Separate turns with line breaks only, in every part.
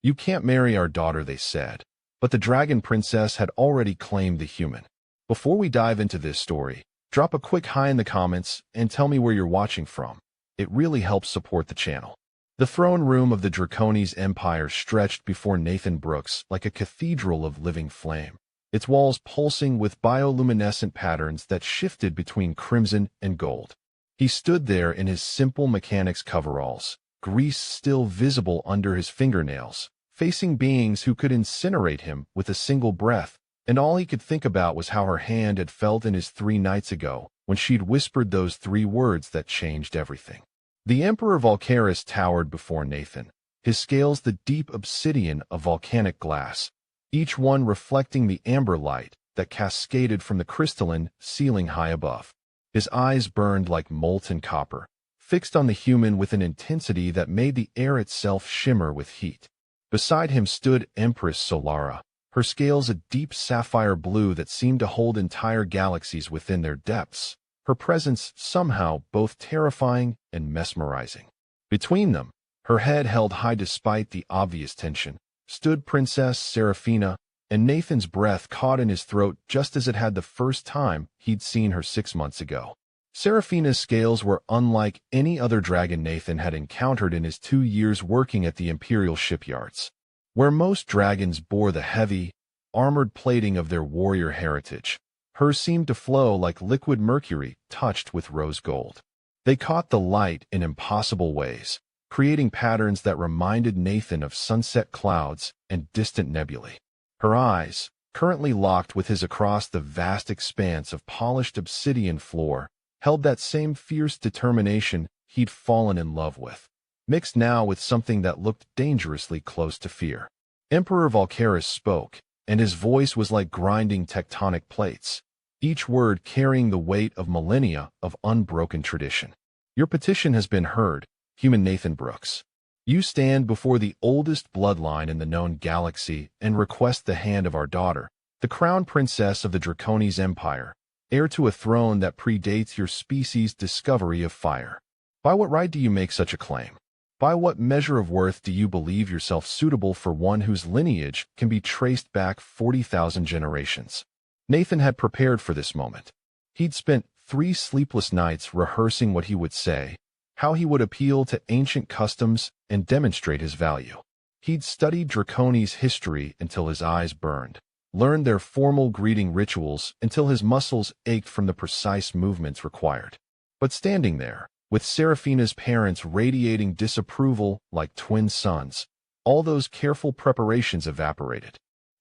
You can't marry our daughter, they said. But the dragon princess had already claimed the human. Before we dive into this story, drop a quick hi in the comments and tell me where you're watching from. It really helps support the channel. The throne room of the Draconis Empire stretched before Nathan Brooks like a cathedral of living flame, its walls pulsing with bioluminescent patterns that shifted between crimson and gold. He stood there in his simple mechanics coveralls, grease still visible under his fingernails, facing beings who could incinerate him with a single breath, and all he could think about was how her hand had felt in his 3 nights ago when she'd whispered those 3 words that changed everything. The Emperor Valkaris towered before Nathan, his scales the deep obsidian of volcanic glass, each one reflecting the amber light that cascaded from the crystalline ceiling high above. His eyes burned like molten copper, fixed on the human with an intensity that made the air itself shimmer with heat. Beside him stood Empress Solara, her scales a deep sapphire blue that seemed to hold entire galaxies within their depths, her presence somehow both terrifying and mesmerizing. Between them, her head held high despite the obvious tension, stood Princess Seraphina, and Nathan's breath caught in his throat just as it had the first time he'd seen her 6 months ago. Seraphina's scales were unlike any other dragon Nathan had encountered in his 2 years working at the Imperial shipyards, where most dragons bore the heavy, armored plating of their warrior heritage. Hers seemed to flow like liquid mercury touched with rose gold. They caught the light in impossible ways, creating patterns that reminded Nathan of sunset clouds and distant nebulae. Her eyes, currently locked with his across the vast expanse of polished obsidian floor, held that same fierce determination he'd fallen in love with, mixed now with something that looked dangerously close to fear. Emperor Valkaris spoke, and his voice was like grinding tectonic plates, each word carrying the weight of millennia of unbroken tradition. Your petition has been heard, human Nathan Brooks. You stand before the oldest bloodline in the known galaxy and request the hand of our daughter, the crown princess of the Draconis Empire, heir to a throne that predates your species' discovery of fire. By what right do you make such a claim? By what measure of worth do you believe yourself suitable for one whose lineage can be traced back 40,000 generations? Nathan had prepared for this moment. He'd spent 3 sleepless nights rehearsing what he would say, how he would appeal to ancient customs and demonstrate his value. He'd studied Draconis' history until his eyes burned, learned their formal greeting rituals until his muscles ached from the precise movements required. But standing there, with Seraphina's parents radiating disapproval like twin suns, all those careful preparations evaporated.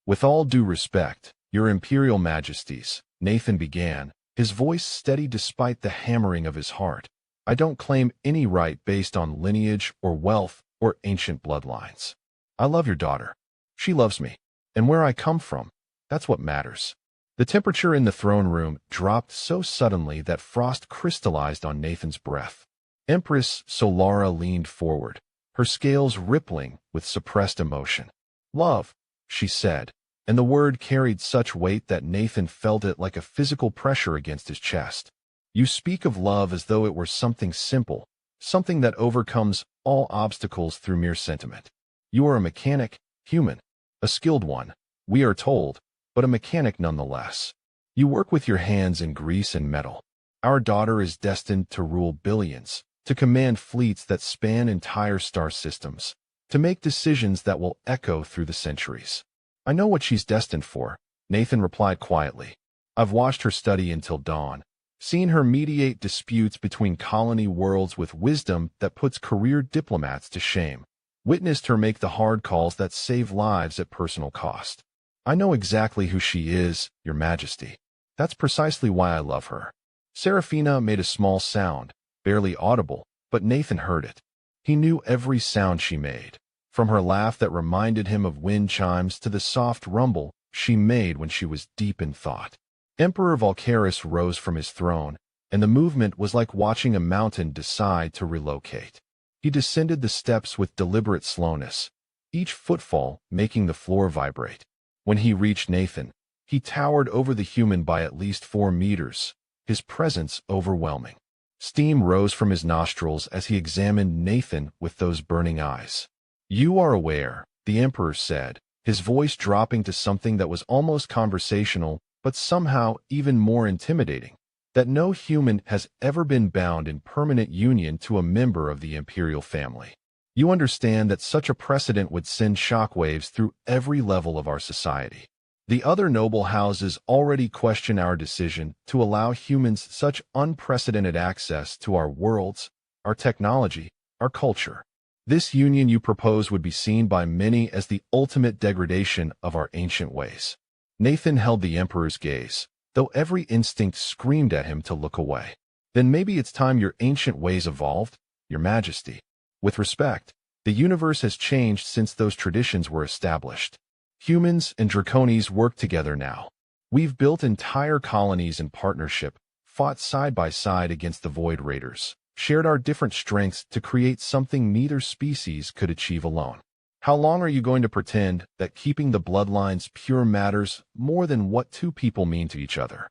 With all due respect, Your Imperial Majesties, Nathan began, his voice steady despite the hammering of his heart. I don't claim any right based on lineage or wealth or ancient bloodlines. I love your daughter. She loves me. And where I come from, that's what matters. The temperature in the throne room dropped so suddenly that frost crystallized on Nathan's breath. Empress Solara leaned forward, her scales rippling with suppressed emotion. Love, she said, and the word carried such weight that Nathan felt it like a physical pressure against his chest. You speak of love as though it were something simple, something that overcomes all obstacles through mere sentiment. You are a mechanic, human, a skilled one, we are told, but a mechanic nonetheless. You work with your hands in grease and metal. Our daughter is destined to rule billions, to command fleets that span entire star systems, to make decisions that will echo through the centuries. I know what she's destined for, Nathan replied quietly. I've watched her study until dawn, seen her mediate disputes between colony worlds with wisdom that puts career diplomats to shame, witnessed her make the hard calls that save lives at personal cost. I know exactly who she is, Your Majesty. That's precisely why I love her. Seraphina made a small sound, barely audible, but Nathan heard it. He knew every sound she made, from her laugh that reminded him of wind chimes to the soft rumble she made when she was deep in thought. Emperor Valkaris rose from his throne, and the movement was like watching a mountain decide to relocate. He descended the steps with deliberate slowness, each footfall making the floor vibrate. When he reached Nathan, he towered over the human by at least 4 meters, his presence overwhelming. Steam rose from his nostrils as he examined Nathan with those burning eyes. You are aware, the Emperor said, his voice dropping to something that was almost conversational, but somehow even more intimidating, that no human has ever been bound in permanent union to a member of the imperial family. You understand that such a precedent would send shockwaves through every level of our society. The other noble houses already question our decision to allow humans such unprecedented access to our worlds, our technology, our culture. This union you propose would be seen by many as the ultimate degradation of our ancient ways. Nathan held the Emperor's gaze, though every instinct screamed at him to look away. Then maybe it's time your ancient ways evolved, Your Majesty. With respect, the universe has changed since those traditions were established. Humans and Dracones work together now. We've built entire colonies in partnership, fought side by side against the Void Raiders, shared our different strengths to create something neither species could achieve alone. How long are you going to pretend that keeping the bloodlines pure matters more than what two people mean to each other?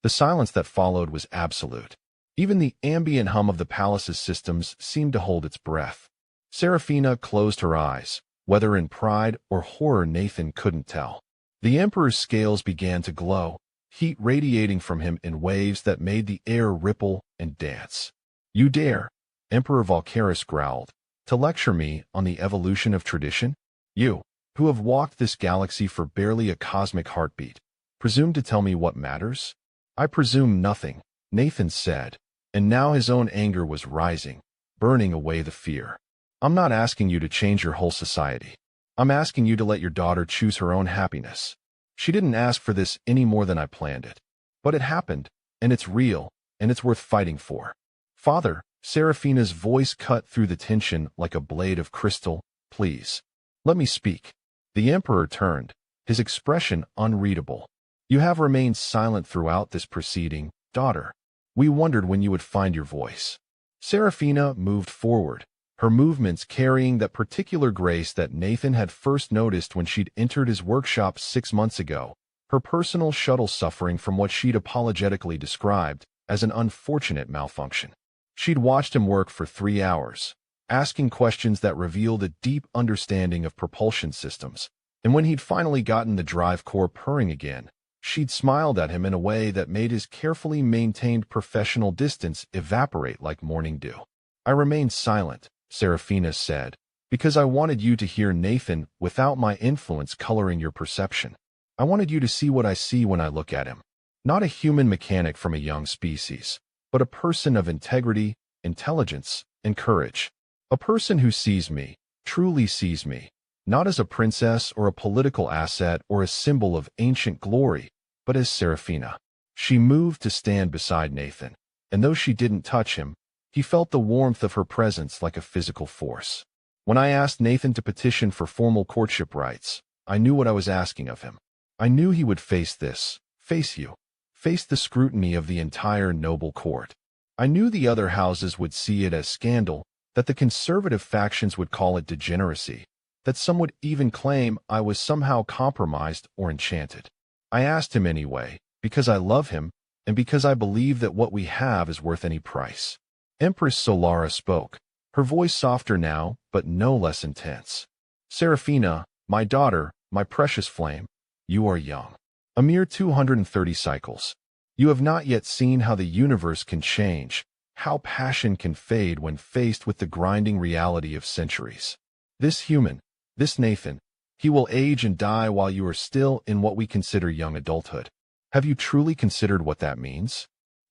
The silence that followed was absolute. Even the ambient hum of the palace's systems seemed to hold its breath. Seraphina closed her eyes. Whether in pride or horror, Nathan couldn't tell. The Emperor's scales began to glow, heat radiating from him in waves that made the air ripple and dance. You dare, Emperor Valkaris growled, to lecture me on the evolution of tradition? You, who have walked this galaxy for barely a cosmic heartbeat, presume to tell me what matters? I presume nothing, Nathan said, and now his own anger was rising, burning away the fear. I'm not asking you to change your whole society. I'm asking you to let your daughter choose her own happiness. She didn't ask for this any more than I planned it. But it happened, and it's real, and it's worth fighting for. Father, Seraphina's voice cut through the tension like a blade of crystal. Please, let me speak. The Emperor turned, his expression unreadable. You have remained silent throughout this proceeding, daughter. We wondered when you would find your voice. Seraphina moved forward, her movements carrying that particular grace that Nathan had first noticed when she'd entered his workshop 6 months ago, her personal shuttle suffering from what she'd apologetically described as an unfortunate malfunction. She'd watched him work for 3 hours, asking questions that revealed a deep understanding of propulsion systems, and when he'd finally gotten the drive core purring again, she'd smiled at him in a way that made his carefully maintained professional distance evaporate like morning dew. I remained silent, Seraphina said, because I wanted you to hear Nathan without my influence coloring your perception. I wanted you to see what I see when I look at him. Not a human mechanic from a young species, but a person of integrity, intelligence, and courage. A person who sees me, truly sees me, not as a princess or a political asset or a symbol of ancient glory, but as Seraphina. She moved to stand beside Nathan, and though she didn't touch him, he felt the warmth of her presence like a physical force. When I asked Nathan to petition for formal courtship rights, I knew what I was asking of him. I knew he would face this, face you, face the scrutiny of the entire noble court. I knew the other houses would see it as scandal, that the conservative factions would call it degeneracy, that some would even claim I was somehow compromised or enchanted. I asked him anyway, because I love him, and because I believe that what we have is worth any price. Empress Solara spoke, her voice softer now, but no less intense. Seraphina, my daughter, my precious flame, you are young. A mere 230 cycles. You have not yet seen how the universe can change, how passion can fade when faced with the grinding reality of centuries. This human, this Nathan, he will age and die while you are still in what we consider young adulthood. Have you truly considered what that means?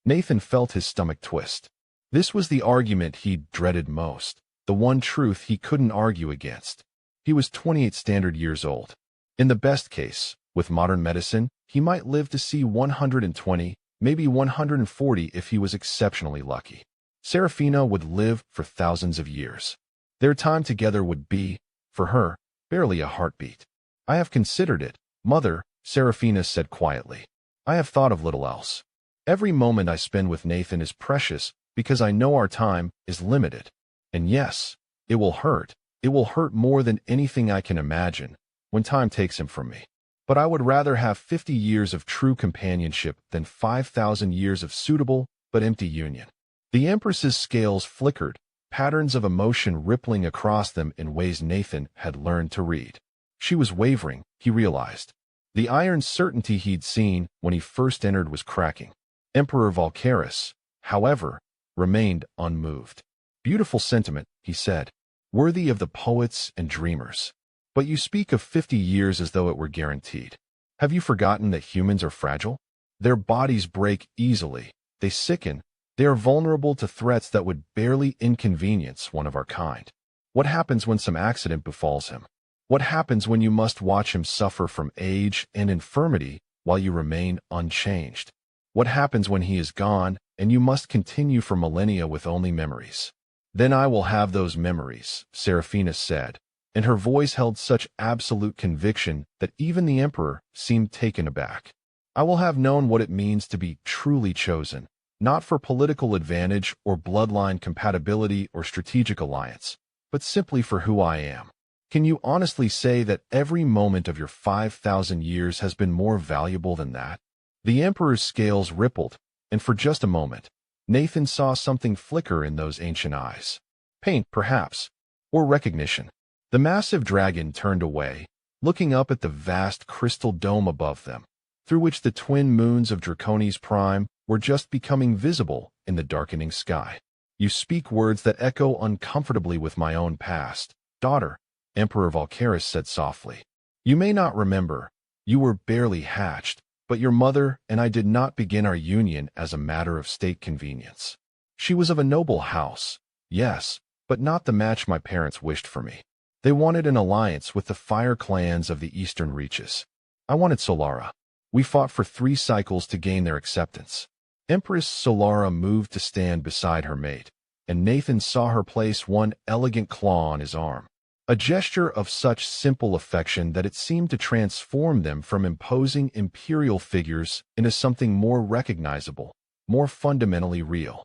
Nathan felt his stomach twist. This was the argument he'd dreaded most, the one truth he couldn't argue against. He was 28 standard years old. In the best case, with modern medicine, he might live to see 120, maybe 140 if he was exceptionally lucky. Seraphina would live for thousands of years. Their time together would be, for her, barely a heartbeat. I have considered it, Mother, Seraphina said quietly. I have thought of little else. Every moment I spend with Nathan is precious because I know our time is limited. And yes, it will hurt. It will hurt more than anything I can imagine when time takes him from me. But I would rather have 50 years of true companionship than 5,000 years of suitable but empty union. The Empress's scales flickered, patterns of emotion rippling across them in ways Nathan had learned to read. She was wavering, he realized. The iron certainty he'd seen when he first entered was cracking. Emperor Valkaris, however, remained unmoved. Beautiful sentiment, he said, worthy of the poets and dreamers. But you speak of 50 years as though it were guaranteed. Have you forgotten that humans are fragile? Their bodies break easily, they sicken, they are vulnerable to threats that would barely inconvenience one of our kind. What happens when some accident befalls him? What happens when you must watch him suffer from age and infirmity while you remain unchanged? What happens when he is gone and you must continue for millennia with only memories? Then I will have those memories, Seraphina said, and her voice held such absolute conviction that even the emperor seemed taken aback. I will have known what it means to be truly chosen, not for political advantage or bloodline compatibility or strategic alliance, but simply for who I am. Can you honestly say that every moment of your 5,000 years has been more valuable than that? The emperor's scales rippled, and for just a moment, Nathan saw something flicker in those ancient eyes. Pain, perhaps, or recognition. The massive dragon turned away, looking up at the vast crystal dome above them, through which the twin moons of Draconis Prime were just becoming visible in the darkening sky. You speak words that echo uncomfortably with my own past, daughter, Emperor Valkaris said softly. You may not remember, you were barely hatched, but your mother and I did not begin our union as a matter of state convenience. She was of a noble house, yes, but not the match my parents wished for me. They wanted an alliance with the fire clans of the eastern reaches. I wanted Solara. We fought for 3 cycles to gain their acceptance. Empress Solara moved to stand beside her mate, and Nathan saw her place one elegant claw on his arm. A gesture of such simple affection that it seemed to transform them from imposing imperial figures into something more recognizable, more fundamentally real.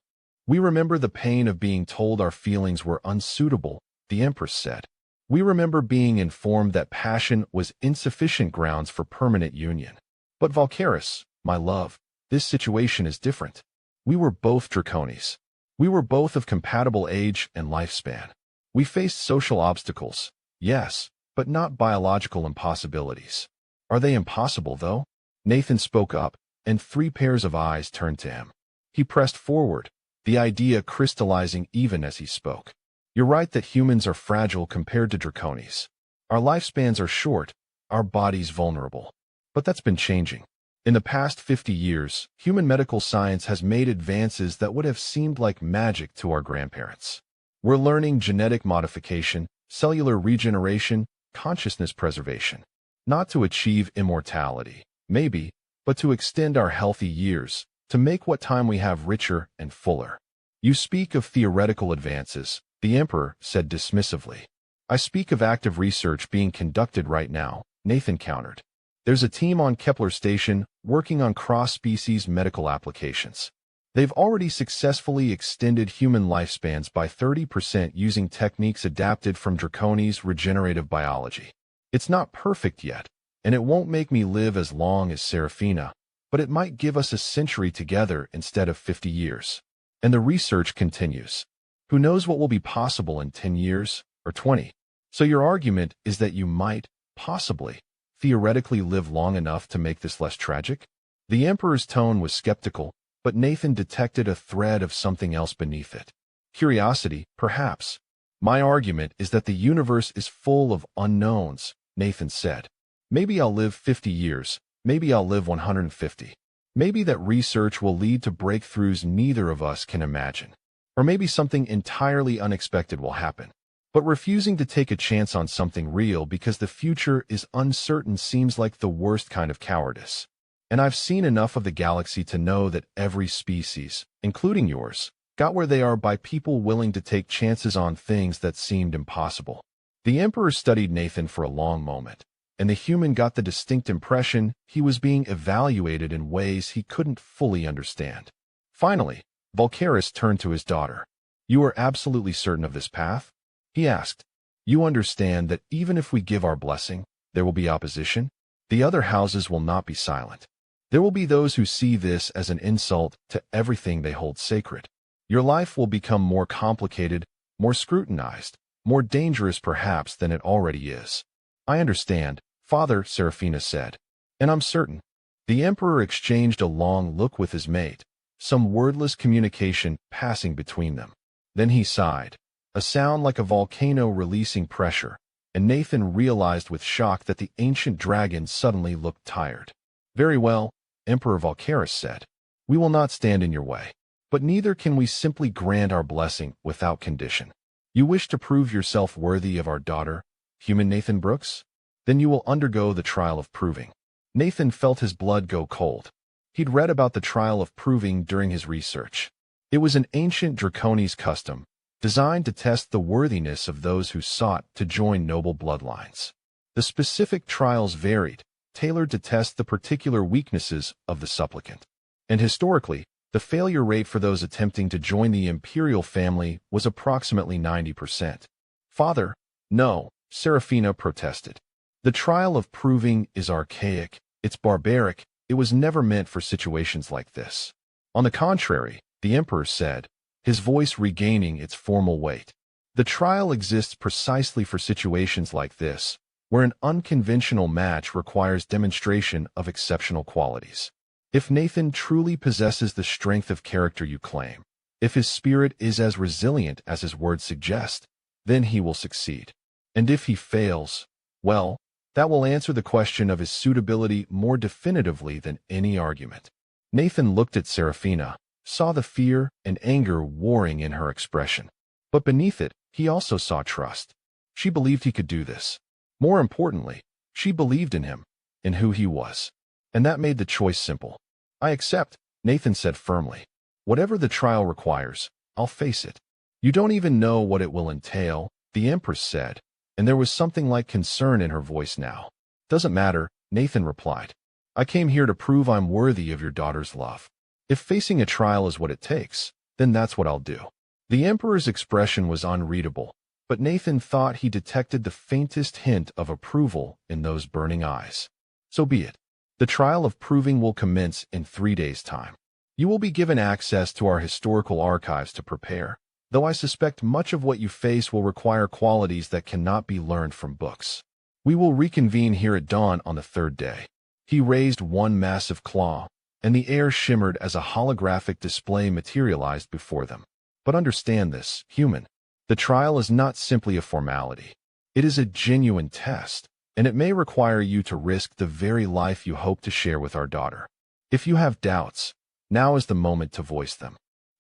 We remember the pain of being told our feelings were unsuitable, the Empress said. We remember being informed that passion was insufficient grounds for permanent union. But Valkaris, my love, this situation is different. We were both Draconis. We were both of compatible age and lifespan. We faced social obstacles, yes, but not biological impossibilities. Are they impossible, though? Nathan spoke up, and 3 pairs of eyes turned to him. He pressed forward, the idea crystallizing even as he spoke. You're right that humans are fragile compared to Draconis. Our lifespans are short, our bodies vulnerable. But that's been changing. In the past 50 years, human medical science has made advances that would have seemed like magic to our grandparents. We're learning genetic modification, cellular regeneration, consciousness preservation. Not to achieve immortality, maybe, but to extend our healthy years, to make what time we have richer and fuller. You speak of theoretical advances, the Emperor said dismissively. I speak of active research being conducted right now, Nathan countered. There's a team on Kepler Station working on cross-species medical applications. They've already successfully extended human lifespans by 30% using techniques adapted from Draconis regenerative biology. It's not perfect yet, and it won't make me live as long as Seraphina, but it might give us a century together instead of 50 years. And the research continues. Who knows what will be possible in 10 years, or 20? So your argument is that you might, possibly, theoretically live long enough to make this less tragic? The Emperor's tone was skeptical, but Nathan detected a thread of something else beneath it. Curiosity, perhaps. My argument is that the universe is full of unknowns, Nathan said. Maybe I'll live 50 years, maybe I'll live 150. Maybe that research will lead to breakthroughs neither of us can imagine. Or maybe something entirely unexpected will happen. But refusing to take a chance on something real because the future is uncertain seems like the worst kind of cowardice. And I've seen enough of the galaxy to know that every species, including yours, got where they are by people willing to take chances on things that seemed impossible. The Emperor studied Nathan for a long moment, and the human got the distinct impression he was being evaluated in ways he couldn't fully understand. Finally, Valkaris turned to his daughter. You are absolutely certain of this path? He asked. You understand that even if we give our blessing, there will be opposition? The other houses will not be silent. There will be those who see this as an insult to everything they hold sacred. Your life will become more complicated, more scrutinized, more dangerous perhaps than it already is. I understand, Father, Seraphina said. And I'm certain. The Emperor exchanged a long look with his mate, some wordless communication passing between them. Then he sighed, a sound like a volcano releasing pressure, and Nathan realized with shock that the ancient dragon suddenly looked tired. Very well, Emperor Valkaris said. We will not stand in your way. But neither can we simply grant our blessing without condition. You wish to prove yourself worthy of our daughter, human Nathan Brooks? Then you will undergo the trial of proving. Nathan felt his blood go cold. He'd read about the trial of proving during his research. It was an ancient Draconis custom, designed to test the worthiness of those who sought to join noble bloodlines. The specific trials varied, tailored to test the particular weaknesses of the supplicant. And historically, the failure rate for those attempting to join the imperial family was approximately 90%. Father, no, Seraphina protested. The trial of proving is archaic, it's barbaric, it was never meant for situations like this. On the contrary, the Emperor said, his voice regaining its formal weight. The trial exists precisely for situations like this, where an unconventional match requires demonstration of exceptional qualities. If Nathan truly possesses the strength of character you claim, if his spirit is as resilient as his words suggest, then he will succeed. And if he fails, well, that will answer the question of his suitability more definitively than any argument. Nathan looked at Seraphina, saw the fear and anger warring in her expression. But beneath it, he also saw trust. She believed he could do this. More importantly, she believed in him, in who he was. And that made the choice simple. I accept, Nathan said firmly. Whatever the trial requires, I'll face it. You don't even know what it will entail, the Empress said, and there was something like concern in her voice now. Doesn't matter, Nathan replied. I came here to prove I'm worthy of your daughter's love. If facing a trial is what it takes, then that's what I'll do. The Emperor's expression was unreadable, but Nathan thought he detected the faintest hint of approval in those burning eyes. So be it. The trial of proving will commence in 3 days' time. You will be given access to our historical archives to prepare, though I suspect much of what you face will require qualities that cannot be learned from books. We will reconvene here at dawn on the 3rd day. He raised one massive claw, and the air shimmered as a holographic display materialized before them. But understand this, human. The trial is not simply a formality. It is a genuine test, and it may require you to risk the very life you hope to share with our daughter. If you have doubts, now is the moment to voice them.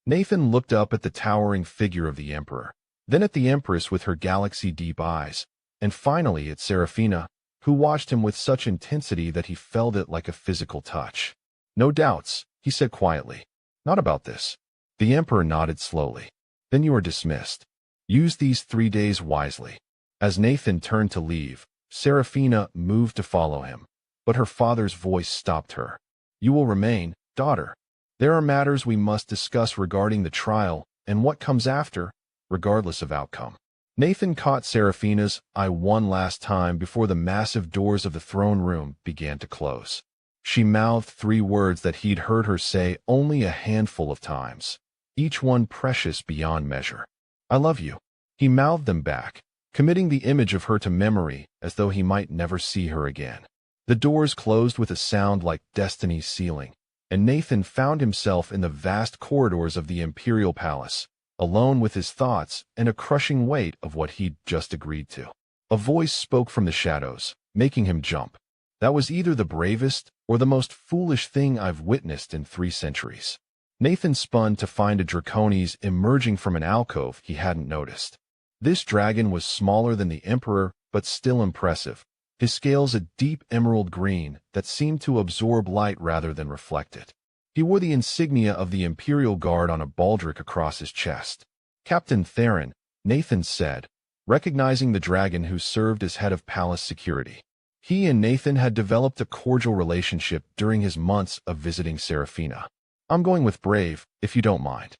Nathan looked up at the towering figure of the Emperor, then at the Empress with her galaxy-deep eyes, and finally at Seraphina, who watched him with such intensity that he felt it like a physical touch. No doubts, he said quietly. Not about this. The Emperor nodded slowly. Then you are dismissed. Use these 3 days wisely. As Nathan turned to leave, Seraphina moved to follow him, but her father's voice stopped her. You will remain, daughter. There are matters we must discuss regarding the trial and what comes after, regardless of outcome. Nathan caught Seraphina's eye one last time before the massive doors of the throne room began to close. She mouthed 3 words that he'd heard her say only a handful of times, each one precious beyond measure. I love you. He mouthed them back, committing the image of her to memory as though he might never see her again. The doors closed with a sound like destiny's sealing, and Nathan found himself in the vast corridors of the Imperial Palace, alone with his thoughts and a crushing weight of what he'd just agreed to. A voice spoke from the shadows, making him jump. That was either the bravest or the most foolish thing I've witnessed in 3 centuries. Nathan spun to find a Draconis emerging from an alcove he hadn't noticed. This dragon was smaller than the Emperor, but still impressive, his scales a deep emerald green that seemed to absorb light rather than reflect it. He wore the insignia of the Imperial Guard on a baldric across his chest. Captain Theron, Nathan said, recognizing the dragon who served as head of palace security. He and Nathan had developed a cordial relationship during his months of visiting Seraphina. I'm going with Brave, if you don't mind.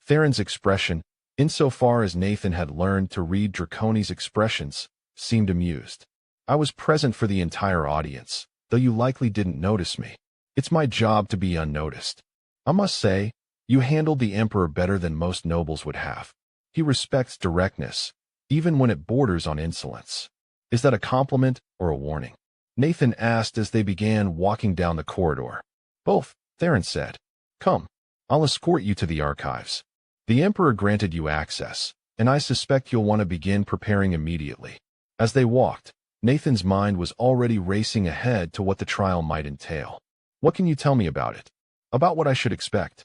Theron's expression, insofar as Nathan had learned to read Draconis' expressions, seemed amused. I was present for the entire audience, though you likely didn't notice me. It's my job to be unnoticed. I must say, you handled the Emperor better than most nobles would have. He respects directness, even when it borders on insolence. Is that a compliment or a warning? Nathan asked as they began walking down the corridor. Both, Theron said. Come, I'll escort you to the archives. The Emperor granted you access, and I suspect you'll want to begin preparing immediately. As they walked, Nathan's mind was already racing ahead to what the trial might entail. What can you tell me about it? About what I should expect?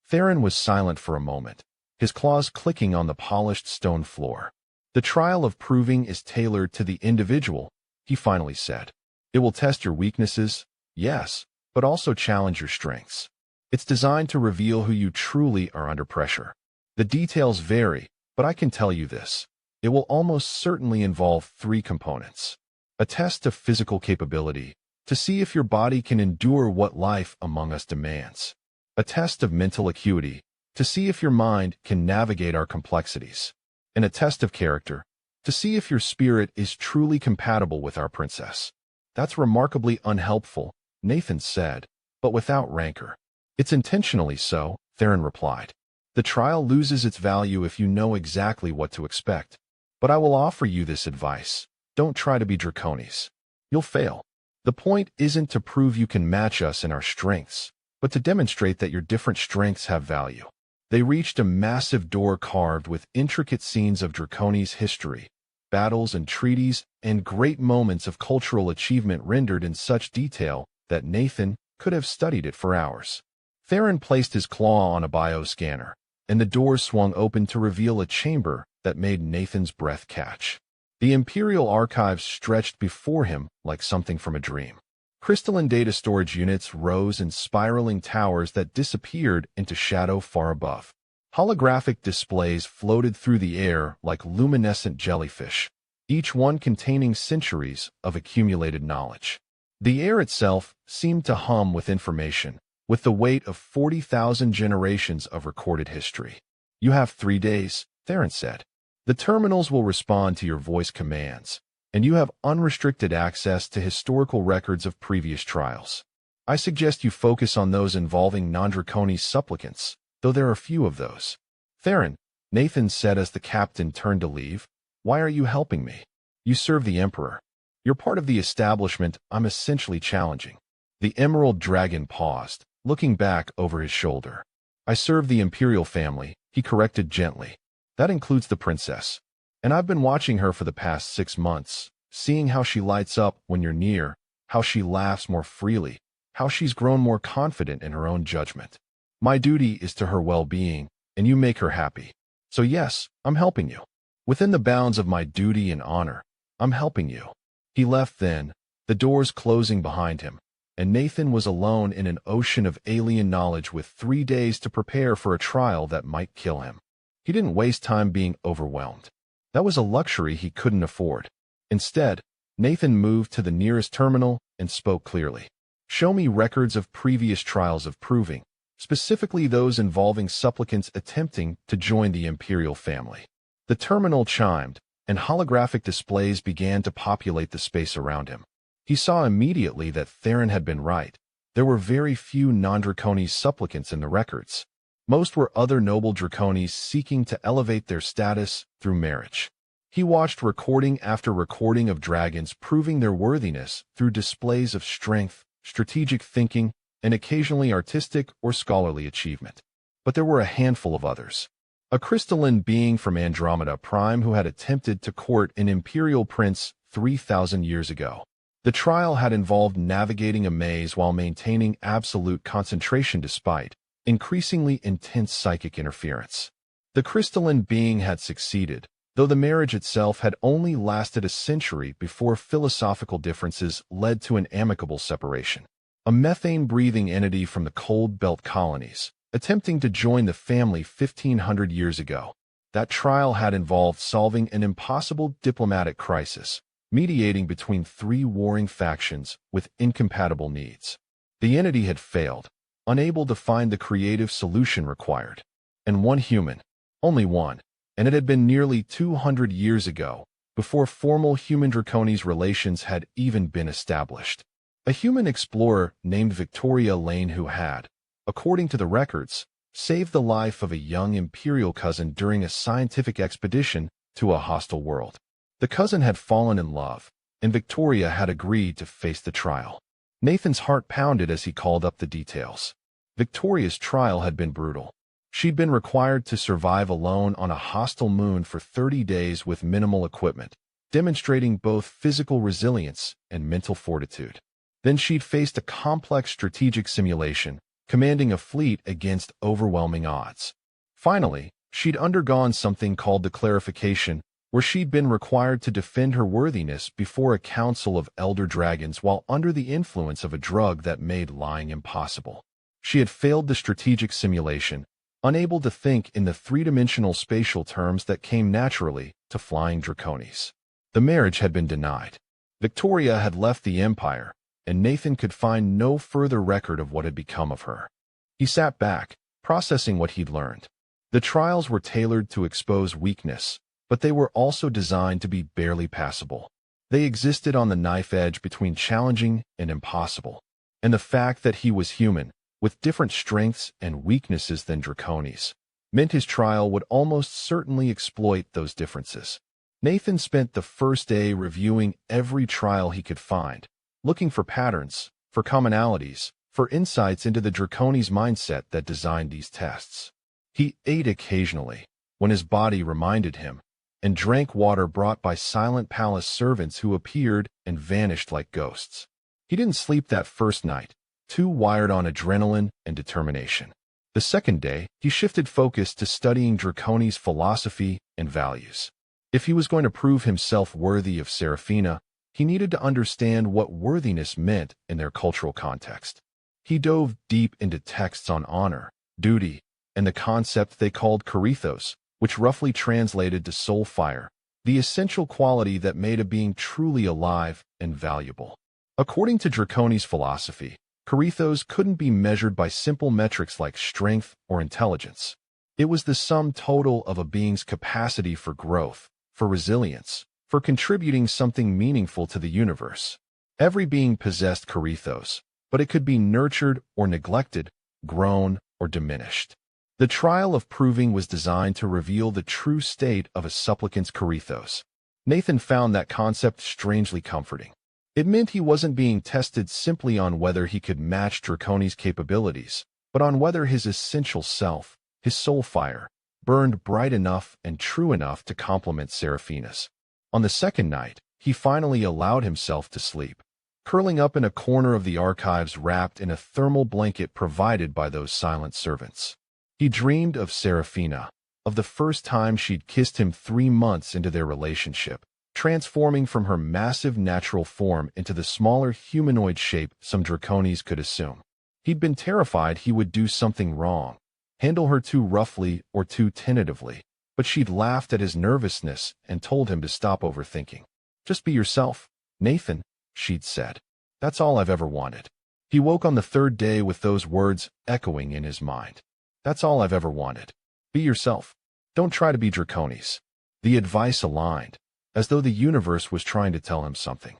Theron was silent for a moment, his claws clicking on the polished stone floor. The trial of proving is tailored to the individual, he finally said. It will test your weaknesses, yes, but also challenge your strengths. It's designed to reveal who you truly are under pressure. The details vary, but I can tell you this. It will almost certainly involve 3 components. A test of physical capability, to see if your body can endure what life among us demands. A test of mental acuity, to see if your mind can navigate our complexities. And a test of character, to see if your spirit is truly compatible with our princess. That's remarkably unhelpful, Nathan said, but without rancor. It's intentionally so, Theron replied. The trial loses its value if you know exactly what to expect. But I will offer you this advice. Don't try to be Draconis. You'll fail. The point isn't to prove you can match us in our strengths, but to demonstrate that your different strengths have value. They reached a massive door carved with intricate scenes of Draconis' history, battles and treaties, and great moments of cultural achievement rendered in such detail that Nathan could have studied it for hours. Theron placed his claw on a bioscanner, and the door swung open to reveal a chamber that made Nathan's breath catch. The Imperial Archives stretched before him like something from a dream. Crystalline data storage units rose in spiraling towers that disappeared into shadow far above. Holographic displays floated through the air like luminescent jellyfish, each one containing centuries of accumulated knowledge. The air itself seemed to hum with information, with the weight of 40,000 generations of recorded history. You have 3 days, Theron said. The terminals will respond to your voice commands, and you have unrestricted access to historical records of previous trials. I suggest you focus on those involving non-Draconis supplicants, though there are few of those. Theron, Nathan said as the captain turned to leave, why are you helping me? You serve the Emperor. You're part of the establishment I'm essentially challenging. The Emerald Dragon paused, looking back over his shoulder. I serve the Imperial family, he corrected gently. That includes the princess. And I've been watching her for the past 6 months, seeing how she lights up when you're near, how she laughs more freely, how she's grown more confident in her own judgment. My duty is to her well-being, and you make her happy. So yes, I'm helping you. Within the bounds of my duty and honor, I'm helping you. He left then, the doors closing behind him, and Nathan was alone in an ocean of alien knowledge with 3 days to prepare for a trial that might kill him. He didn't waste time being overwhelmed. That was a luxury he couldn't afford. Instead, Nathan moved to the nearest terminal and spoke clearly. Show me records of previous trials of proving, specifically those involving supplicants attempting to join the Imperial family. The terminal chimed, and holographic displays began to populate the space around him. He saw immediately that Theron had been right. There were very few non-Draconis supplicants in the records. Most were other noble Draconis seeking to elevate their status through marriage. He watched recording after recording of dragons proving their worthiness through displays of strength, strategic thinking, and occasionally artistic or scholarly achievement. But there were a handful of others. A crystalline being from Andromeda Prime who had attempted to court an imperial prince 3,000 years ago. The trial had involved navigating a maze while maintaining absolute concentration despite increasingly intense psychic interference. The crystalline being had succeeded, though the marriage itself had only lasted a century before philosophical differences led to an amicable separation. A methane-breathing entity from the Cold Belt colonies, attempting to join the family 1,500 years ago. That trial had involved solving an impossible diplomatic crisis, mediating between 3 warring factions with incompatible needs. The entity had failed, unable to find the creative solution required. And one human, only one, and it had been nearly 200 years ago, before formal human-Draconis relations had even been established. A human explorer named Victoria Lane who had, according to the records, saved the life of a young imperial cousin during a scientific expedition to a hostile world. The cousin had fallen in love, and Victoria had agreed to face the trial. Nathan's heart pounded as he called up the details. Victoria's trial had been brutal. She'd been required to survive alone on a hostile moon for 30 days with minimal equipment, demonstrating both physical resilience and mental fortitude. Then she'd faced a complex strategic simulation, commanding a fleet against overwhelming odds. Finally, she'd undergone something called the clarification, where she'd been required to defend her worthiness before a council of elder dragons while under the influence of a drug that made lying impossible. She had failed the strategic simulation, unable to think in the three-dimensional spatial terms that came naturally to flying draconis. The marriage had been denied. Victoria had left the Empire, and Nathan could find no further record of what had become of her. He sat back, processing what he'd learned. The trials were tailored to expose weakness, but they were also designed to be barely passable. They existed on the knife edge between challenging and impossible. And the fact that he was human, with different strengths and weaknesses than draconis, meant his trial would almost certainly exploit those differences. Nathan spent the first day reviewing every trial he could find, looking for patterns, for commonalities, for insights into the draconis' mindset that designed these tests. He ate occasionally, when his body reminded him, and drank water brought by silent palace servants who appeared and vanished like ghosts. He didn't sleep that first night, too wired on adrenaline and determination. The second day, he shifted focus to studying draconis' philosophy and values. If he was going to prove himself worthy of Seraphina, he needed to understand what worthiness meant in their cultural context. He dove deep into texts on honor, duty, and the concept they called kerithos, which roughly translated to soul fire, the essential quality that made a being truly alive and valuable. According to draconis' philosophy, kerithos couldn't be measured by simple metrics like strength or intelligence. It was the sum total of a being's capacity for growth, for resilience, for contributing something meaningful to the universe. Every being possessed kerithos, but it could be nurtured or neglected, grown or diminished. The trial of proving was designed to reveal the true state of a supplicant's kerithos. Nathan found that concept strangely comforting. It meant he wasn't being tested simply on whether he could match draconis' capabilities, but on whether his essential self, his soul fire, burned bright enough and true enough to complement Seraphina's. On the second night, he finally allowed himself to sleep, curling up in a corner of the archives wrapped in a thermal blanket provided by those silent servants. He dreamed of Seraphina, of the first time she'd kissed him 3 months into their relationship, transforming from her massive natural form into the smaller humanoid shape some draconis could assume. He'd been terrified he would do something wrong, handle her too roughly or too tentatively, but she'd laughed at his nervousness and told him to stop overthinking. "Just be yourself, Nathan," she'd said. "That's all I've ever wanted." He woke on the third day with those words echoing in his mind. "That's all I've ever wanted. Be yourself. Don't try to be draconis." The advice aligned, as though the universe was trying to tell him something.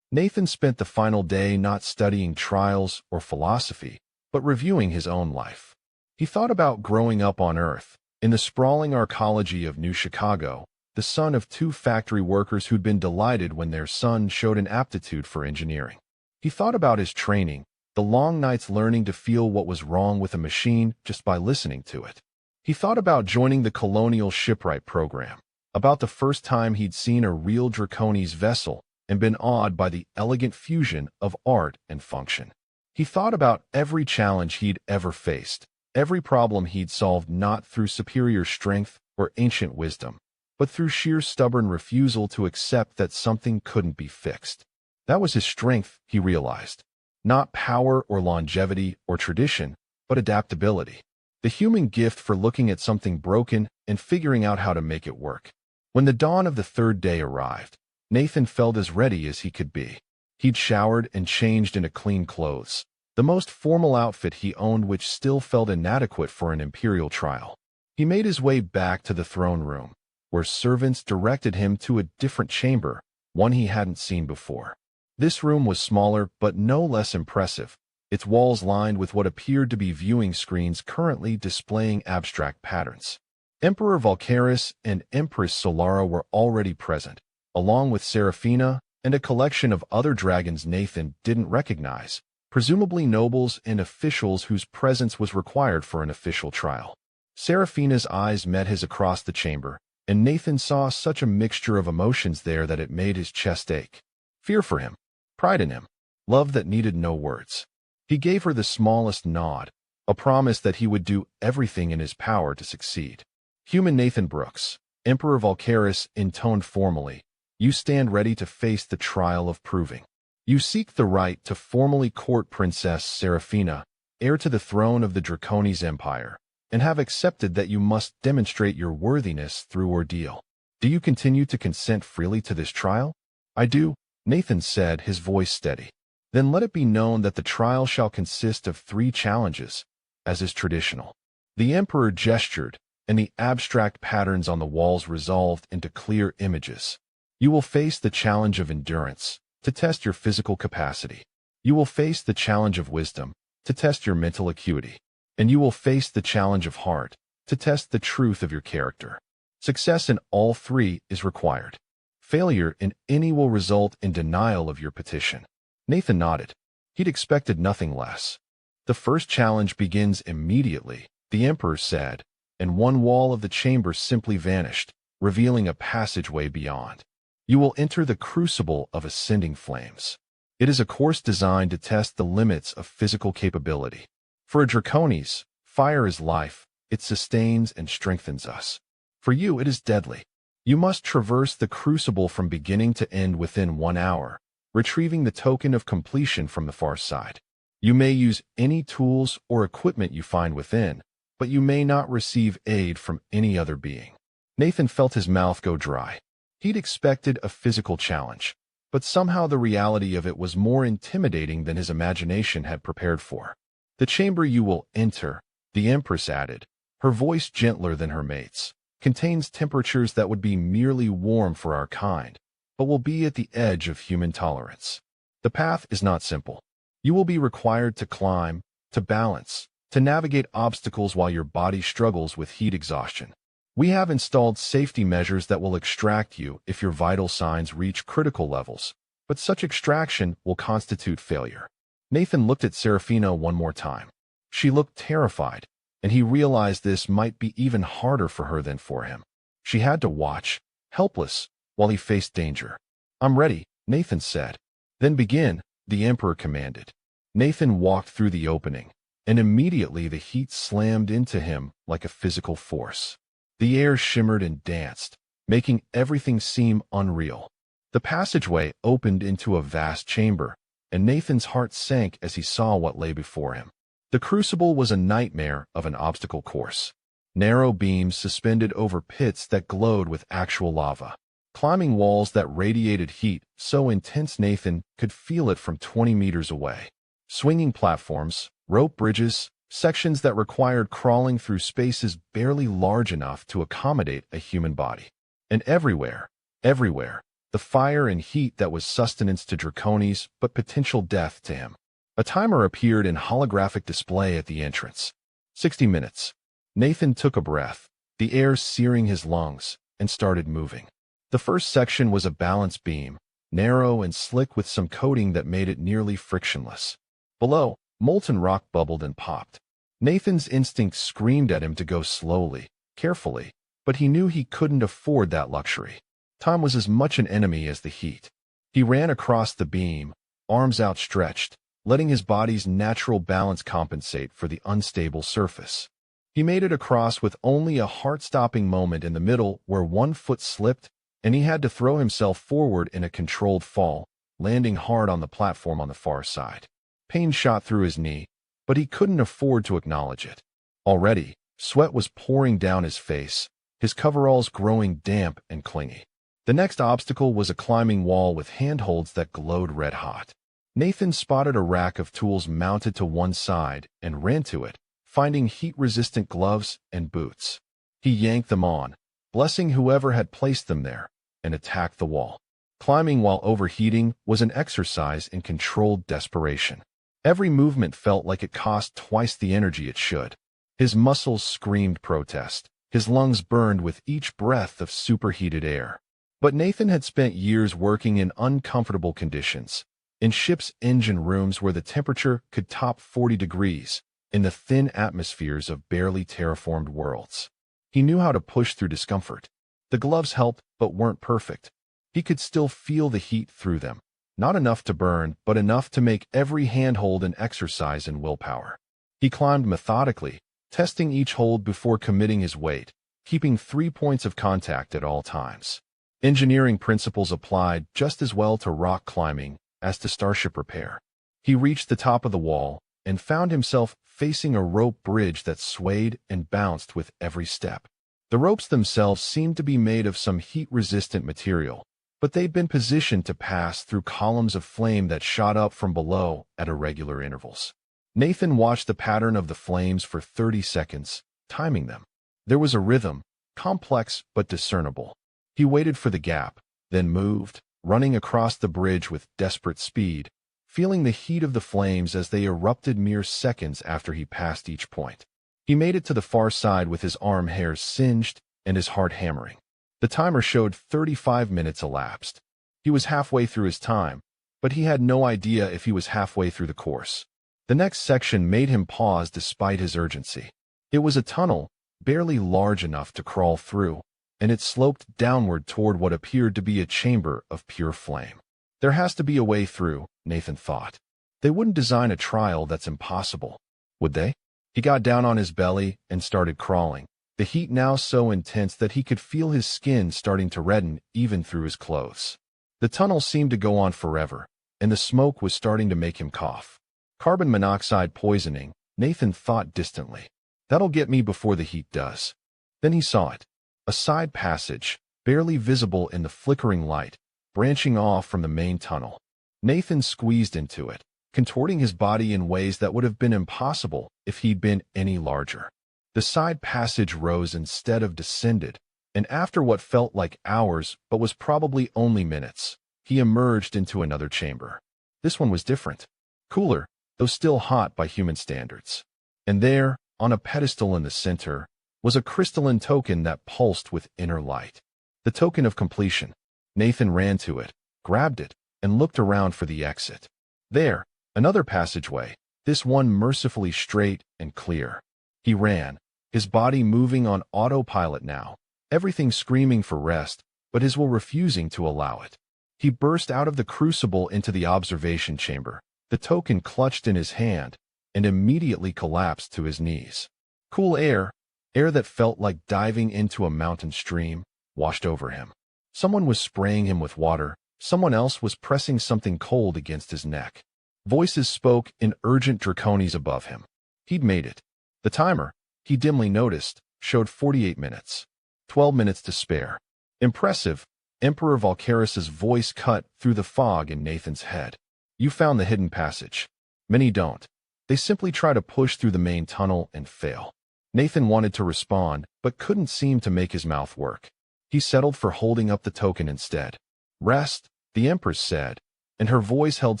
Nathan spent the final day not studying trials or philosophy, but reviewing his own life. He thought about growing up on Earth, in the sprawling arcology of New Chicago, the son of 2 factory workers who'd been delighted when their son showed an aptitude for engineering. He thought about his training, the long nights learning to feel what was wrong with a machine just by listening to it. He thought about joining the Colonial Shipwright program, about the first time he'd seen a real draconis vessel and been awed by the elegant fusion of art and function. He thought about every challenge he'd ever faced, every problem he'd solved not through superior strength or ancient wisdom, but through sheer stubborn refusal to accept that something couldn't be fixed. That was his strength, he realized. Not power or longevity or tradition, but adaptability. The human gift for looking at something broken and figuring out how to make it work. When the dawn of the third day arrived, Nathan felt as ready as he could be. He'd showered and changed into clean clothes, the most formal outfit he owned, which still felt inadequate for an imperial trial. He made his way back to the throne room, where servants directed him to a different chamber, one he hadn't seen before. This room was smaller but no less impressive, its walls lined with what appeared to be viewing screens currently displaying abstract patterns. Emperor Valkaris and Empress Solara were already present, along with Seraphina and a collection of other dragons Nathan didn't recognize, presumably nobles and officials whose presence was required for an official trial. Seraphina's eyes met his across the chamber, and Nathan saw such a mixture of emotions there that it made his chest ache. Fear for him, pride in him, love that needed no words. He gave her the smallest nod, a promise that he would do everything in his power to succeed. Human Nathan Brooks, Emperor Volcaris, intoned formally, you stand ready to face the trial of proving. You seek the right to formally court Princess Seraphina, heir to the throne of the Draconis Empire, and have accepted that you must demonstrate your worthiness through ordeal. Do you continue to consent freely to this trial? I do, Nathan said, his voice steady. Then let it be known that the trial shall consist of 3 challenges, as is traditional. The Emperor gestured, and the abstract patterns on the walls resolved into clear images. You will face the challenge of endurance, to test your physical capacity. You will face the challenge of wisdom, to test your mental acuity. And you will face the challenge of heart, to test the truth of your character. Success in all 3 is required. Failure in any will result in denial of your petition. Nathan nodded. He'd expected nothing less. The first challenge begins immediately, the Emperor said, and one wall of the chamber simply vanished, revealing a passageway beyond. You will enter the crucible of ascending flames. It is a course designed to test the limits of physical capability. For a Draconis, fire is life, it sustains and strengthens us. For you it is deadly. You must traverse the crucible from beginning to end within 1 hour, retrieving the token of completion from the far side. You may use any tools or equipment you find within, but you may not receive aid from any other being. Nathan felt his mouth go dry. He'd expected a physical challenge, but somehow the reality of it was more intimidating than his imagination had prepared for. The chamber you will enter, the Empress added, her voice gentler than her mate's, contains temperatures that would be merely warm for our kind, but will be at the edge of human tolerance. The path is not simple. You will be required to climb, to balance, to navigate obstacles while your body struggles with heat exhaustion. We have installed safety measures that will extract you if your vital signs reach critical levels, but such extraction will constitute failure. Nathan looked at Seraphina one more time. She looked terrified, and he realized this might be even harder for her than for him. She had to watch, helpless, while he faced danger. I'm ready, Nathan said. Then begin, the Emperor commanded. Nathan walked through the opening, and immediately the heat slammed into him like a physical force. The air shimmered and danced, making everything seem unreal. The passageway opened into a vast chamber, and Nathan's heart sank as he saw what lay before him. The crucible was a nightmare of an obstacle course. Narrow beams suspended over pits that glowed with actual lava. Climbing walls that radiated heat so intense Nathan could feel it from 20 meters away. Swinging platforms, rope bridges, sections that required crawling through spaces barely large enough to accommodate a human body. And everywhere, the fire and heat that was sustenance to Draconis but potential death to him. A timer appeared in holographic display at the entrance. 60 minutes. Nathan took a breath, the air searing his lungs, and started moving. The first section was a balance beam, narrow and slick with some coating that made it nearly frictionless. Below, molten rock bubbled and popped. Nathan's instinct screamed at him to go slowly, carefully, but he knew he couldn't afford that luxury. Time was as much an enemy as the heat. He ran across the beam, arms outstretched, letting his body's natural balance compensate for the unstable surface. He made it across with only a heart-stopping moment in the middle where one foot slipped, and he had to throw himself forward in a controlled fall, landing hard on the platform on the far side. Pain shot through his knee, but he couldn't afford to acknowledge it. Already, sweat was pouring down his face, his coveralls growing damp and clingy. The next obstacle was a climbing wall with handholds that glowed red-hot. Nathan spotted a rack of tools mounted to one side and ran to it, finding heat-resistant gloves and boots. He yanked them on, blessing whoever had placed them there, and attacked the wall. Climbing while overheating was an exercise in controlled desperation. Every movement felt like it cost twice the energy it should. His muscles screamed protest. His lungs burned with each breath of superheated air. But Nathan had spent years working in uncomfortable conditions, in ship's engine rooms where the temperature could top 40 degrees, in the thin atmospheres of barely terraformed worlds. He knew how to push through discomfort. The gloves helped, but weren't perfect. He could still feel the heat through them. Not enough to burn, but enough to make every handhold an exercise in willpower. He climbed methodically, testing each hold before committing his weight, keeping 3 points of contact at all times. Engineering principles applied just as well to rock climbing as to starship repair. He reached the top of the wall and found himself facing a rope bridge that swayed and bounced with every step. The ropes themselves seemed to be made of some heat-resistant material, but they'd been positioned to pass through columns of flame that shot up from below at irregular intervals. Nathan watched the pattern of the flames for 30 seconds, timing them. There was a rhythm, complex but discernible. He waited for the gap, then moved, running across the bridge with desperate speed, feeling the heat of the flames as they erupted mere seconds after he passed each point. He made it to the far side with his arm hairs singed and his heart hammering. The timer showed 35 minutes elapsed. He was halfway through his time, but he had no idea if he was halfway through the course. The next section made him pause despite his urgency. It was a tunnel, barely large enough to crawl through, and it sloped downward toward what appeared to be a chamber of pure flame. There has to be a way through, Nathan thought. They wouldn't design a trial that's impossible, would they? He got down on his belly and started crawling, the heat now so intense that he could feel his skin starting to redden even through his clothes. The tunnel seemed to go on forever, and the smoke was starting to make him cough. Carbon monoxide poisoning, Nathan thought distantly. That'll get me before the heat does. Then he saw it. A side passage, barely visible in the flickering light, branching off from the main tunnel. Nathan squeezed into it, contorting his body in ways that would have been impossible if he'd been any larger. The side passage rose instead of descended, and after what felt like hours but was probably only minutes, he emerged into another chamber. This one was different. Cooler, though still hot by human standards. And there, on a pedestal in the center, was a crystalline token that pulsed with inner light. The token of completion. Nathan ran to it, grabbed it, and looked around for the exit. There, another passageway, this one mercifully straight and clear. He ran, his body moving on autopilot now, everything screaming for rest, but his will refusing to allow it. He burst out of the crucible into the observation chamber, the token clutched in his hand, and immediately collapsed to his knees. Cool air that felt like diving into a mountain stream, washed over him. Someone was spraying him with water, someone else was pressing something cold against his neck. Voices spoke in urgent dracones above him. He'd made it. The timer, he dimly noticed, showed 48 minutes. 12 minutes to spare. Impressive, Emperor Valkaris's voice cut through the fog in Nathan's head. You found the hidden passage. Many don't. They simply try to push through the main tunnel and fail. Nathan wanted to respond, but couldn't seem to make his mouth work. He settled for holding up the token instead. Rest, the Empress said, and her voice held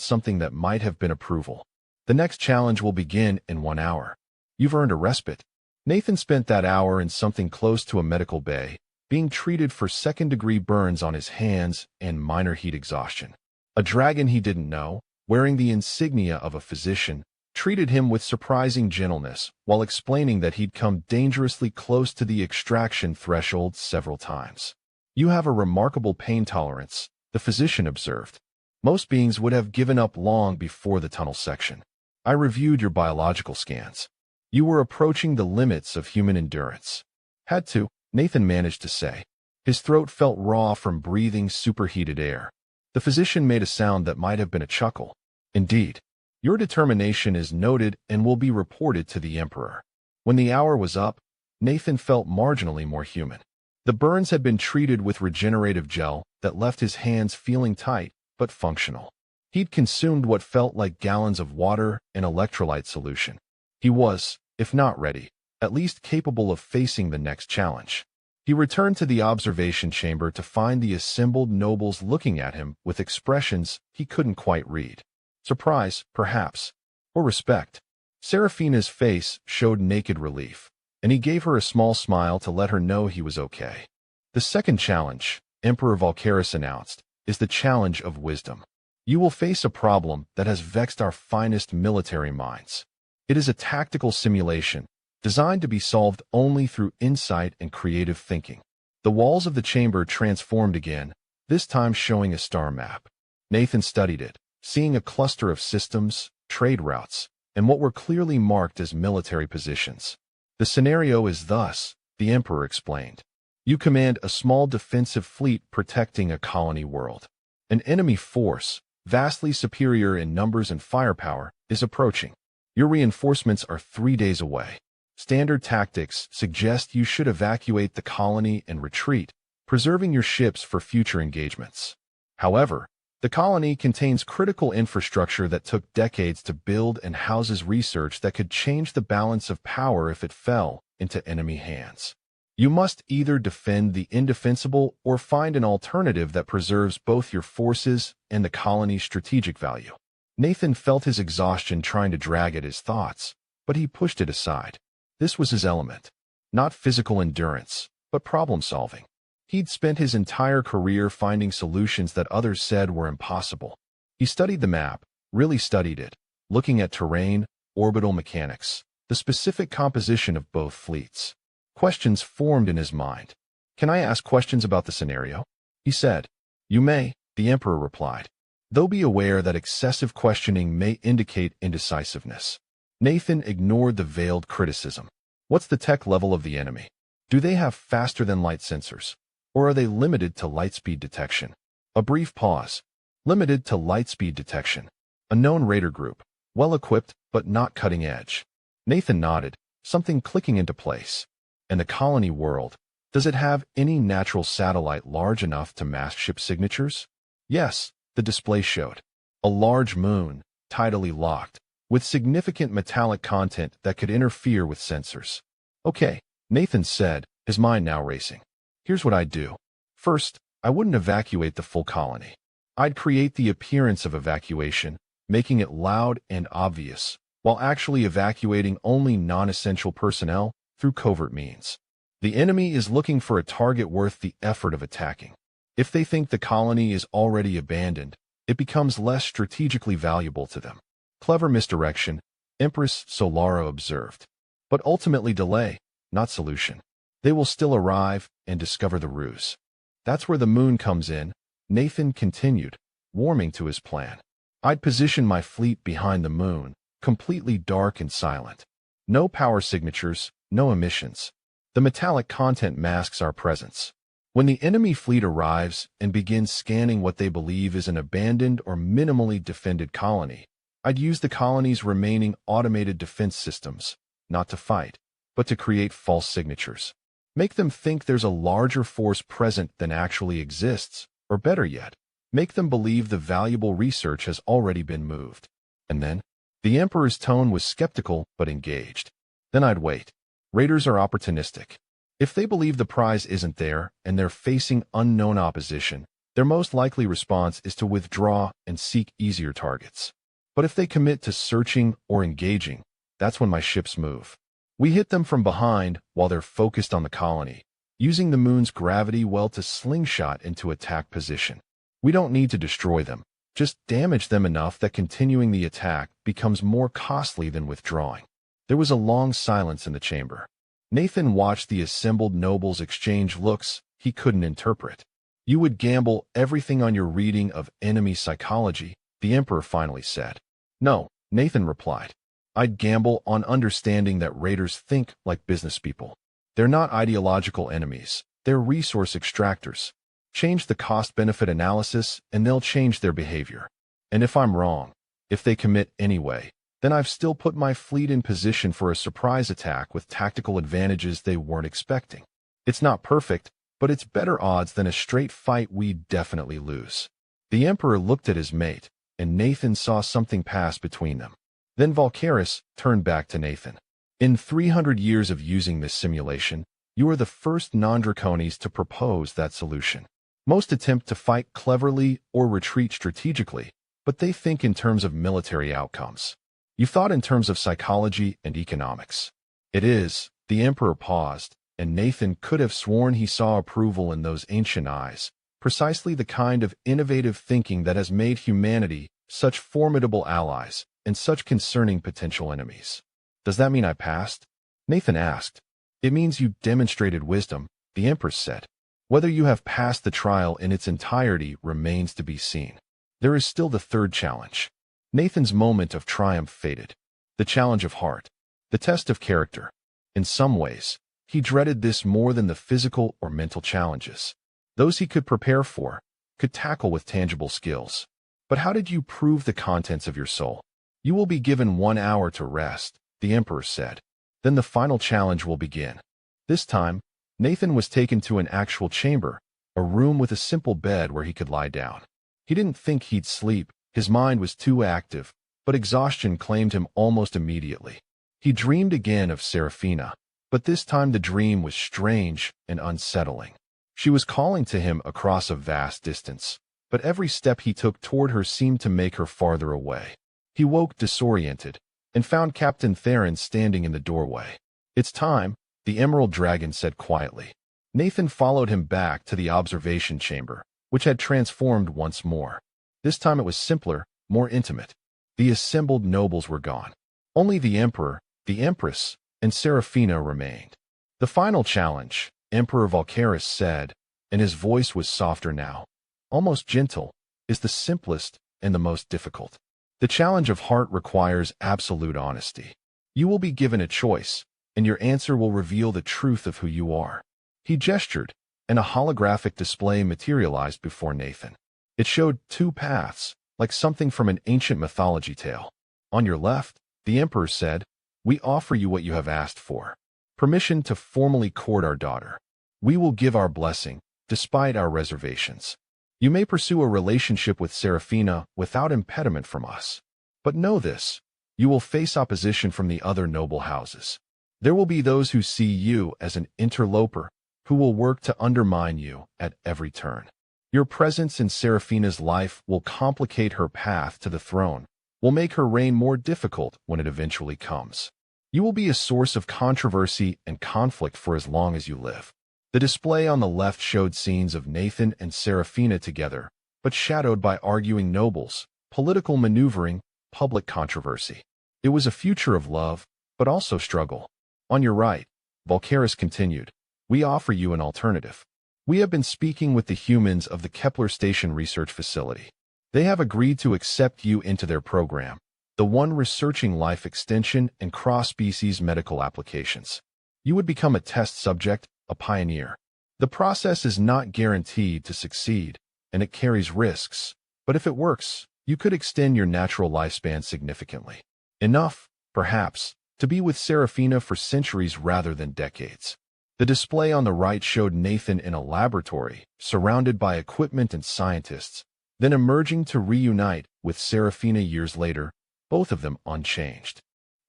something that might have been approval. The next challenge will begin in 1 hour. You've earned a respite. Nathan spent that hour in something close to a medical bay, being treated for second-degree burns on his hands and minor heat exhaustion. A dragon he didn't know, wearing the insignia of a physician, treated him with surprising gentleness while explaining that he'd come dangerously close to the extraction threshold several times. You have a remarkable pain tolerance, the physician observed. Most beings would have given up long before the tunnel section. I reviewed your biological scans. You were approaching the limits of human endurance. Had to, Nathan managed to say. His throat felt raw from breathing superheated air. The physician made a sound that might have been a chuckle. Indeed. Your determination is noted and will be reported to the Emperor. When the hour was up, Nathan felt marginally more human. The burns had been treated with regenerative gel that left his hands feeling tight but functional. He'd consumed what felt like gallons of water and electrolyte solution. He was, if not ready, at least capable of facing the next challenge. He returned to the observation chamber to find the assembled nobles looking at him with expressions he couldn't quite read. Surprise, perhaps, or respect. Seraphina's face showed naked relief, and he gave her a small smile to let her know he was okay. The second challenge, Emperor Valkyris announced, is the challenge of wisdom. You will face a problem that has vexed our finest military minds. It is a tactical simulation, designed to be solved only through insight and creative thinking. The walls of the chamber transformed again, this time showing a star map. Nathan studied it, seeing a cluster of systems, trade routes, and what were clearly marked as military positions. The scenario is thus, the Emperor explained. You command a small defensive fleet protecting a colony world. An enemy force, vastly superior in numbers and firepower, is approaching. Your reinforcements are 3 days away. Standard tactics suggest you should evacuate the colony and retreat, preserving your ships for future engagements. However, the colony contains critical infrastructure that took decades to build and houses research that could change the balance of power if it fell into enemy hands. You must either defend the indefensible or find an alternative that preserves both your forces and the colony's strategic value. Nathan felt his exhaustion trying to drag at his thoughts, but he pushed it aside. This was his element. Not physical endurance, but problem-solving. He'd spent his entire career finding solutions that others said were impossible. He studied the map, really studied it, looking at terrain, orbital mechanics, the specific composition of both fleets. Questions formed in his mind. Can I ask questions about the scenario? He said. You may, the Emperor replied. Though be aware that excessive questioning may indicate indecisiveness. Nathan ignored the veiled criticism. What's the tech level of the enemy? Do they have faster-than-light sensors? Or are they limited to light-speed detection? A brief pause. Limited to light-speed detection. A known raider group. Well-equipped, but not cutting-edge. Nathan nodded, something clicking into place. And the colony world, does it have any natural satellite large enough to mask ship signatures? Yes, the display showed. A large moon, tidally locked, with significant metallic content that could interfere with sensors. Okay, Nathan said, his mind now racing. Here's what I'd do. First, I wouldn't evacuate the full colony. I'd create the appearance of evacuation, making it loud and obvious, while actually evacuating only non-essential personnel through covert means. The enemy is looking for a target worth the effort of attacking. If they think the colony is already abandoned, it becomes less strategically valuable to them. Clever misdirection, Empress Solara observed. But ultimately delay, not solution. They will still arrive and discover the ruse. That's where the moon comes in, Nathan continued, warming to his plan. I'd position my fleet behind the moon, completely dark and silent. No power signatures, no emissions. The metallic content masks our presence. When the enemy fleet arrives and begins scanning what they believe is an abandoned or minimally defended colony, I'd use the colony's remaining automated defense systems, not to fight, but to create false signatures. Make them think there's a larger force present than actually exists, or better yet, make them believe the valuable research has already been moved. And then, the Emperor's tone was skeptical but engaged. Then I'd wait. Raiders are opportunistic. If they believe the prize isn't there and they're facing unknown opposition, their most likely response is to withdraw and seek easier targets. But if they commit to searching or engaging, that's when my ships move. We hit them from behind while they're focused on the colony, using the moon's gravity well to slingshot into attack position. We don't need to destroy them, just damage them enough that continuing the attack becomes more costly than withdrawing. There was a long silence in the chamber. Nathan watched the assembled nobles exchange looks he couldn't interpret. You would gamble everything on your reading of enemy psychology, the Emperor finally said. No, Nathan replied. I'd gamble on understanding that raiders think like business people. They're not ideological enemies, they're resource extractors. Change the cost-benefit analysis and they'll change their behavior. And if I'm wrong, if they commit anyway, then I've still put my fleet in position for a surprise attack with tactical advantages they weren't expecting. It's not perfect, but it's better odds than a straight fight we'd definitely lose. The Emperor looked at his mate, and Nathan saw something pass between them. Then Valkyris turned back to Nathan. In 300 years of using this simulation, you are the first non-Draconis to propose that solution. Most attempt to fight cleverly or retreat strategically, but they think in terms of military outcomes. You thought in terms of psychology and economics. It is, the Emperor paused, and Nathan could have sworn he saw approval in those ancient eyes, precisely the kind of innovative thinking that has made humanity such formidable allies and such concerning potential enemies. Does that mean I passed? Nathan asked. It means you demonstrated wisdom, the Empress said. Whether you have passed the trial in its entirety remains to be seen. There is still the third challenge. Nathan's moment of triumph faded. The challenge of heart. The test of character. In some ways, he dreaded this more than the physical or mental challenges. Those he could prepare for, could tackle with tangible skills. But how did you prove the contents of your soul? You will be given 1 hour to rest, the Emperor said. Then the final challenge will begin. This time, Nathan was taken to an actual chamber, a room with a simple bed where he could lie down. He didn't think he'd sleep, his mind was too active, but exhaustion claimed him almost immediately. He dreamed again of Serafina, but this time the dream was strange and unsettling. She was calling to him across a vast distance, but every step he took toward her seemed to make her farther away. He woke disoriented, and found Captain Theron standing in the doorway. It's time, the Emerald Dragon said quietly. Nathan followed him back to the observation chamber, which had transformed once more. This time it was simpler, more intimate. The assembled nobles were gone. Only the Emperor, the Empress, and Serafina remained. The final challenge, Emperor Volcaris said, and his voice was softer now, almost gentle, is the simplest and the most difficult. The challenge of heart requires absolute honesty. You will be given a choice, and your answer will reveal the truth of who you are. He gestured, and a holographic display materialized before Nathan. It showed 2 paths, like something from an ancient mythology tale. On your left, the Emperor said, we offer you what you have asked for. Permission to formally court our daughter. We will give our blessing, despite our reservations. You may pursue a relationship with Serafina without impediment from us. But know this, you will face opposition from the other noble houses. There will be those who see you as an interloper, who will work to undermine you at every turn. Your presence in Serafina's life will complicate her path to the throne, will make her reign more difficult when it eventually comes. You will be a source of controversy and conflict for as long as you live. The display on the left showed scenes of Nathan and Serafina together, but shadowed by arguing nobles, political maneuvering, public controversy. It was a future of love, but also struggle. On your right, Volcaris continued, we offer you an alternative. We have been speaking with the humans of the Kepler Station Research Facility. They have agreed to accept you into their program, the one researching life extension and cross-species medical applications. You would become a test subject, a pioneer. The process is not guaranteed to succeed, and it carries risks, but if it works, you could extend your natural lifespan significantly. Enough, perhaps, to be with Serafina for centuries rather than decades. The display on the right showed Nathan in a laboratory, surrounded by equipment and scientists, then emerging to reunite with Serafina years later, both of them unchanged.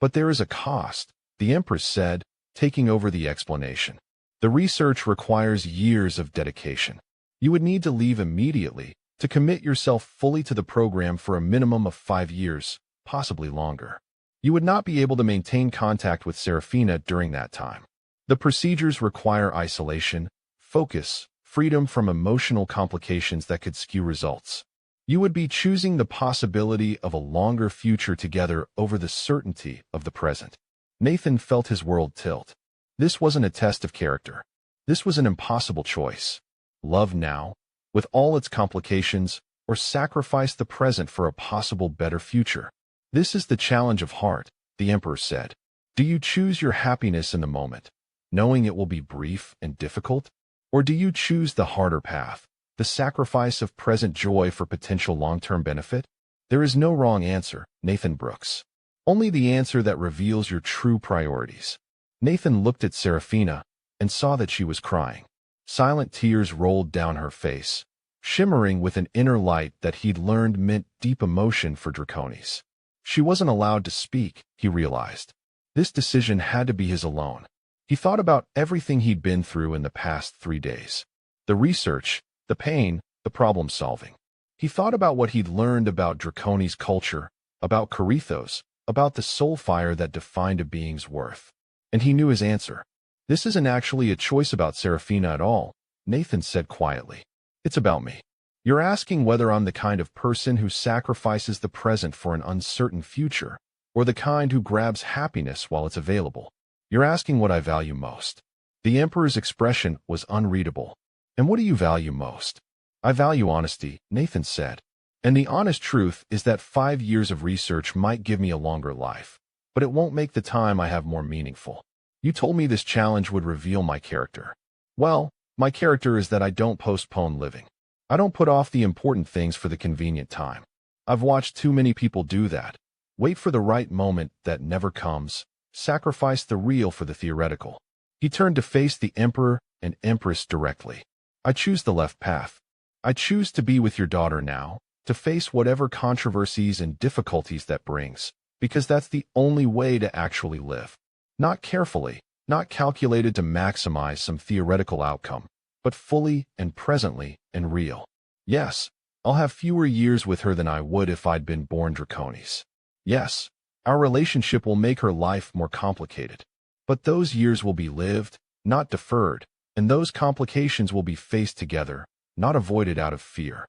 But there is a cost, the Empress said, taking over the explanation. The research requires years of dedication. You would need to leave immediately to commit yourself fully to the program for a minimum of 5 years, possibly longer. You would not be able to maintain contact with Serafina during that time. The procedures require isolation, focus, freedom from emotional complications that could skew results. You would be choosing the possibility of a longer future together over the certainty of the present. Nathan felt his world tilt. This wasn't a test of character. This was an impossible choice. Love now, with all its complications, or sacrifice the present for a possible better future. This is the challenge of heart, the Emperor said. Do you choose your happiness in the moment, knowing it will be brief and difficult? Or do you choose the harder path, the sacrifice of present joy for potential long-term benefit? There is no wrong answer, Nathan Brooks. Only the answer that reveals your true priorities. Nathan looked at Serafina and saw that she was crying. Silent tears rolled down her face, shimmering with an inner light that he'd learned meant deep emotion for Draconis. She wasn't allowed to speak, he realized. This decision had to be his alone. He thought about everything he'd been through in the past 3 days. The research, the pain, the problem-solving. He thought about what he'd learned about Draconis' culture, about Corythos, about the soul fire that defined a being's worth. And he knew his answer. This isn't actually a choice about Serafina at all, Nathan said quietly. It's about me. You're asking whether I'm the kind of person who sacrifices the present for an uncertain future, or the kind who grabs happiness while it's available. You're asking what I value most. The Emperor's expression was unreadable. And what do you value most? I value honesty, Nathan said. And the honest truth is that 5 years of research might give me a longer life, but it won't make the time I have more meaningful. You told me this challenge would reveal my character. Well, my character is that I don't postpone living. I don't put off the important things for the convenient time. I've watched too many people do that. Wait for the right moment that never comes. Sacrifice the real for the theoretical. He turned to face the Emperor and Empress directly. I choose the left path. I choose to be with your daughter now, to face whatever controversies and difficulties that brings, because that's the only way to actually live. Not carefully, not calculated to maximize some theoretical outcome, but fully and presently and real. Yes, I'll have fewer years with her than I would if I'd been born Draconis. Yes, our relationship will make her life more complicated. But those years will be lived, not deferred, and those complications will be faced together, not avoided out of fear.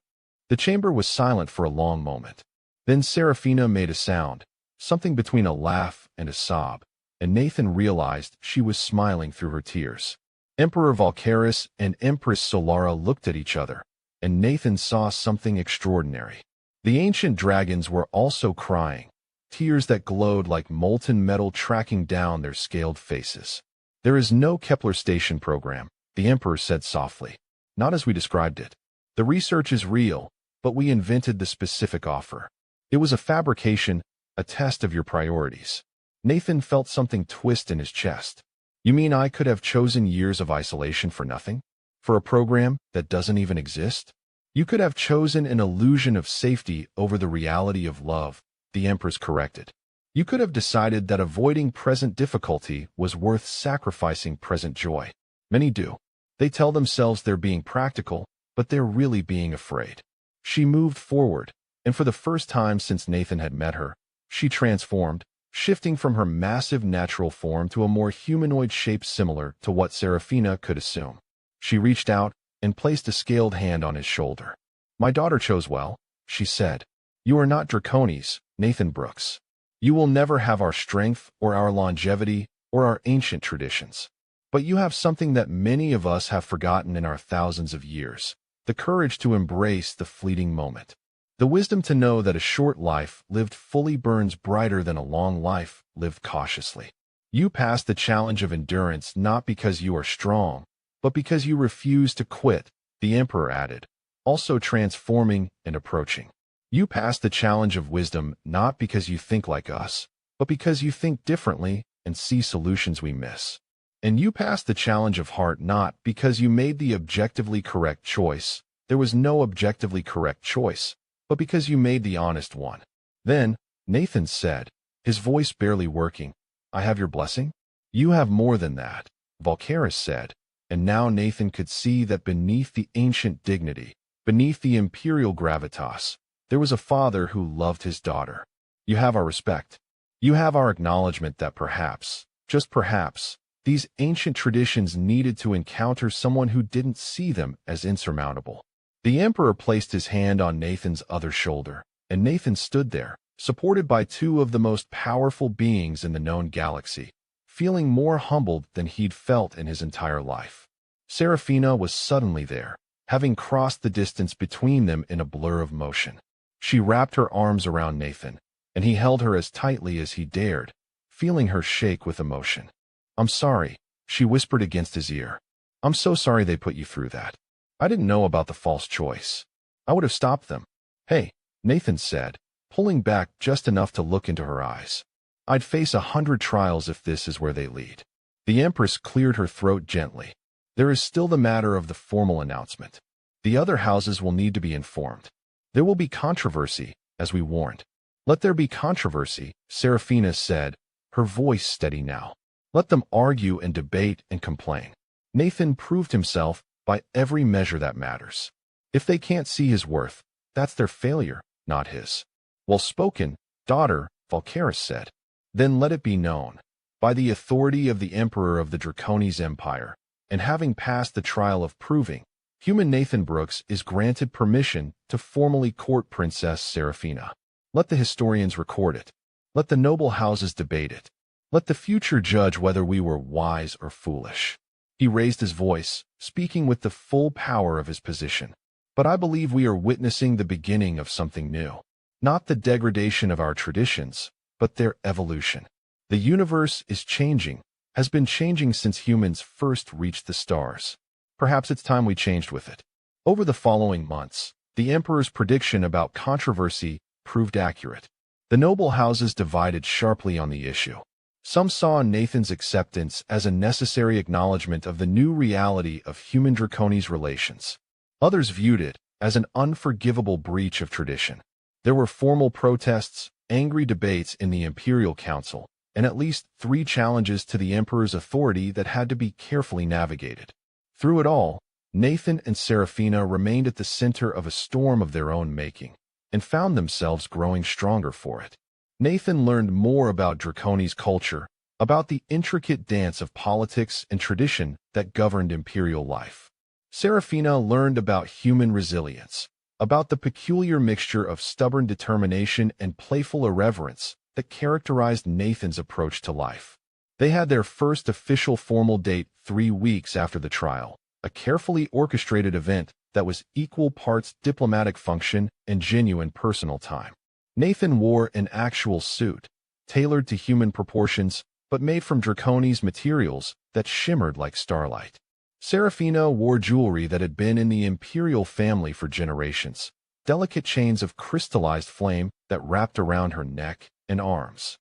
The chamber was silent for a long moment. Then Seraphina made a sound, something between a laugh and a sob, and Nathan realized she was smiling through her tears. Emperor Valkaris and Empress Solara looked at each other, and Nathan saw something extraordinary. The ancient dragons were also crying, tears that glowed like molten metal tracking down their scaled faces. There is no Kepler station program, the Emperor said softly. Not as we described it. The research is real, but we invented the specific offer. It was a fabrication, a test of your priorities. Nathan felt something twist in his chest. You mean I could have chosen years of isolation for nothing? For a program that doesn't even exist? You could have chosen an illusion of safety over the reality of love, the Empress corrected. You could have decided that avoiding present difficulty was worth sacrificing present joy. Many do. They tell themselves they're being practical, but they're really being afraid. She moved forward, and for the first time since Nathan had met her, she transformed, shifting from her massive natural form to a more humanoid shape similar to what Seraphina could assume. She reached out and placed a scaled hand on his shoulder. My daughter chose well, she said. You are not Draconis, Nathan Brooks. You will never have our strength or our longevity or our ancient traditions. But you have something that many of us have forgotten in our thousands of years, the courage to embrace the fleeting moment. The wisdom to know that a short life lived fully burns brighter than a long life lived cautiously. You passed the challenge of endurance not because you are strong, but because you refuse to quit, the Emperor added, also transforming and approaching. You passed the challenge of wisdom not because you think like us, but because you think differently and see solutions we miss. And you passed the challenge of heart not because you made the objectively correct choice. There was no objectively correct choice, but because you made the honest one. Then, Nathan said, his voice barely working, I have your blessing? You have more than that, Valkaris said, and now Nathan could see that beneath the ancient dignity, beneath the imperial gravitas, there was a father who loved his daughter. You have our respect. You have our acknowledgement that perhaps, just perhaps, these ancient traditions needed to encounter someone who didn't see them as insurmountable. The Emperor placed his hand on Nathan's other shoulder, and Nathan stood there, supported by two of the most powerful beings in the known galaxy, feeling more humbled than he'd felt in his entire life. Seraphina was suddenly there, having crossed the distance between them in a blur of motion. She wrapped her arms around Nathan, and he held her as tightly as he dared, feeling her shake with emotion. I'm sorry, she whispered against his ear. I'm so sorry they put you through that. I didn't know about the false choice. I would have stopped them. Hey, Nathan said, pulling back just enough to look into her eyes. I'd face 100 trials if this is where they lead. The Empress cleared her throat gently. There is still the matter of the formal announcement. The other houses will need to be informed. There will be controversy, as we warned. Let there be controversy, Seraphina said, her voice steady now. Let them argue and debate and complain. Nathan proved himself by every measure that matters. If they can't see his worth, that's their failure, not his. Well spoken, daughter, Valkaris said. Then let it be known, by the authority of the Emperor of the Draconis Empire, and having passed the trial of proving, Human Nathan Brooks is granted permission to formally court Princess Seraphina. Let the historians record it. Let the noble houses debate it. Let the future judge whether we were wise or foolish. He raised his voice, speaking with the full power of his position. But I believe we are witnessing the beginning of something new. Not the degradation of our traditions, but their evolution. The universe is changing, has been changing since humans first reached the stars. Perhaps it's time we changed with it. Over the following months, the emperor's prediction about controversy proved accurate. The noble houses divided sharply on the issue. Some saw Nathan's acceptance as a necessary acknowledgement of the new reality of human Draconis relations. Others viewed it as an unforgivable breach of tradition. There were formal protests, angry debates in the Imperial Council, and at least 3 challenges to the emperor's authority that had to be carefully navigated. Through it all, Nathan and Seraphina remained at the center of a storm of their own making, and found themselves growing stronger for it. Nathan learned more about Draconis culture, about the intricate dance of politics and tradition that governed imperial life. Seraphina learned about human resilience, about the peculiar mixture of stubborn determination and playful irreverence that characterized Nathan's approach to life. They had their first official formal date 3 weeks after the trial, a carefully orchestrated event that was equal parts diplomatic function and genuine personal time. Nathan wore an actual suit, tailored to human proportions, but made from Draconis materials that shimmered like starlight. Seraphina wore jewelry that had been in the imperial family for generations, delicate chains of crystallized flame that wrapped around her neck and arms.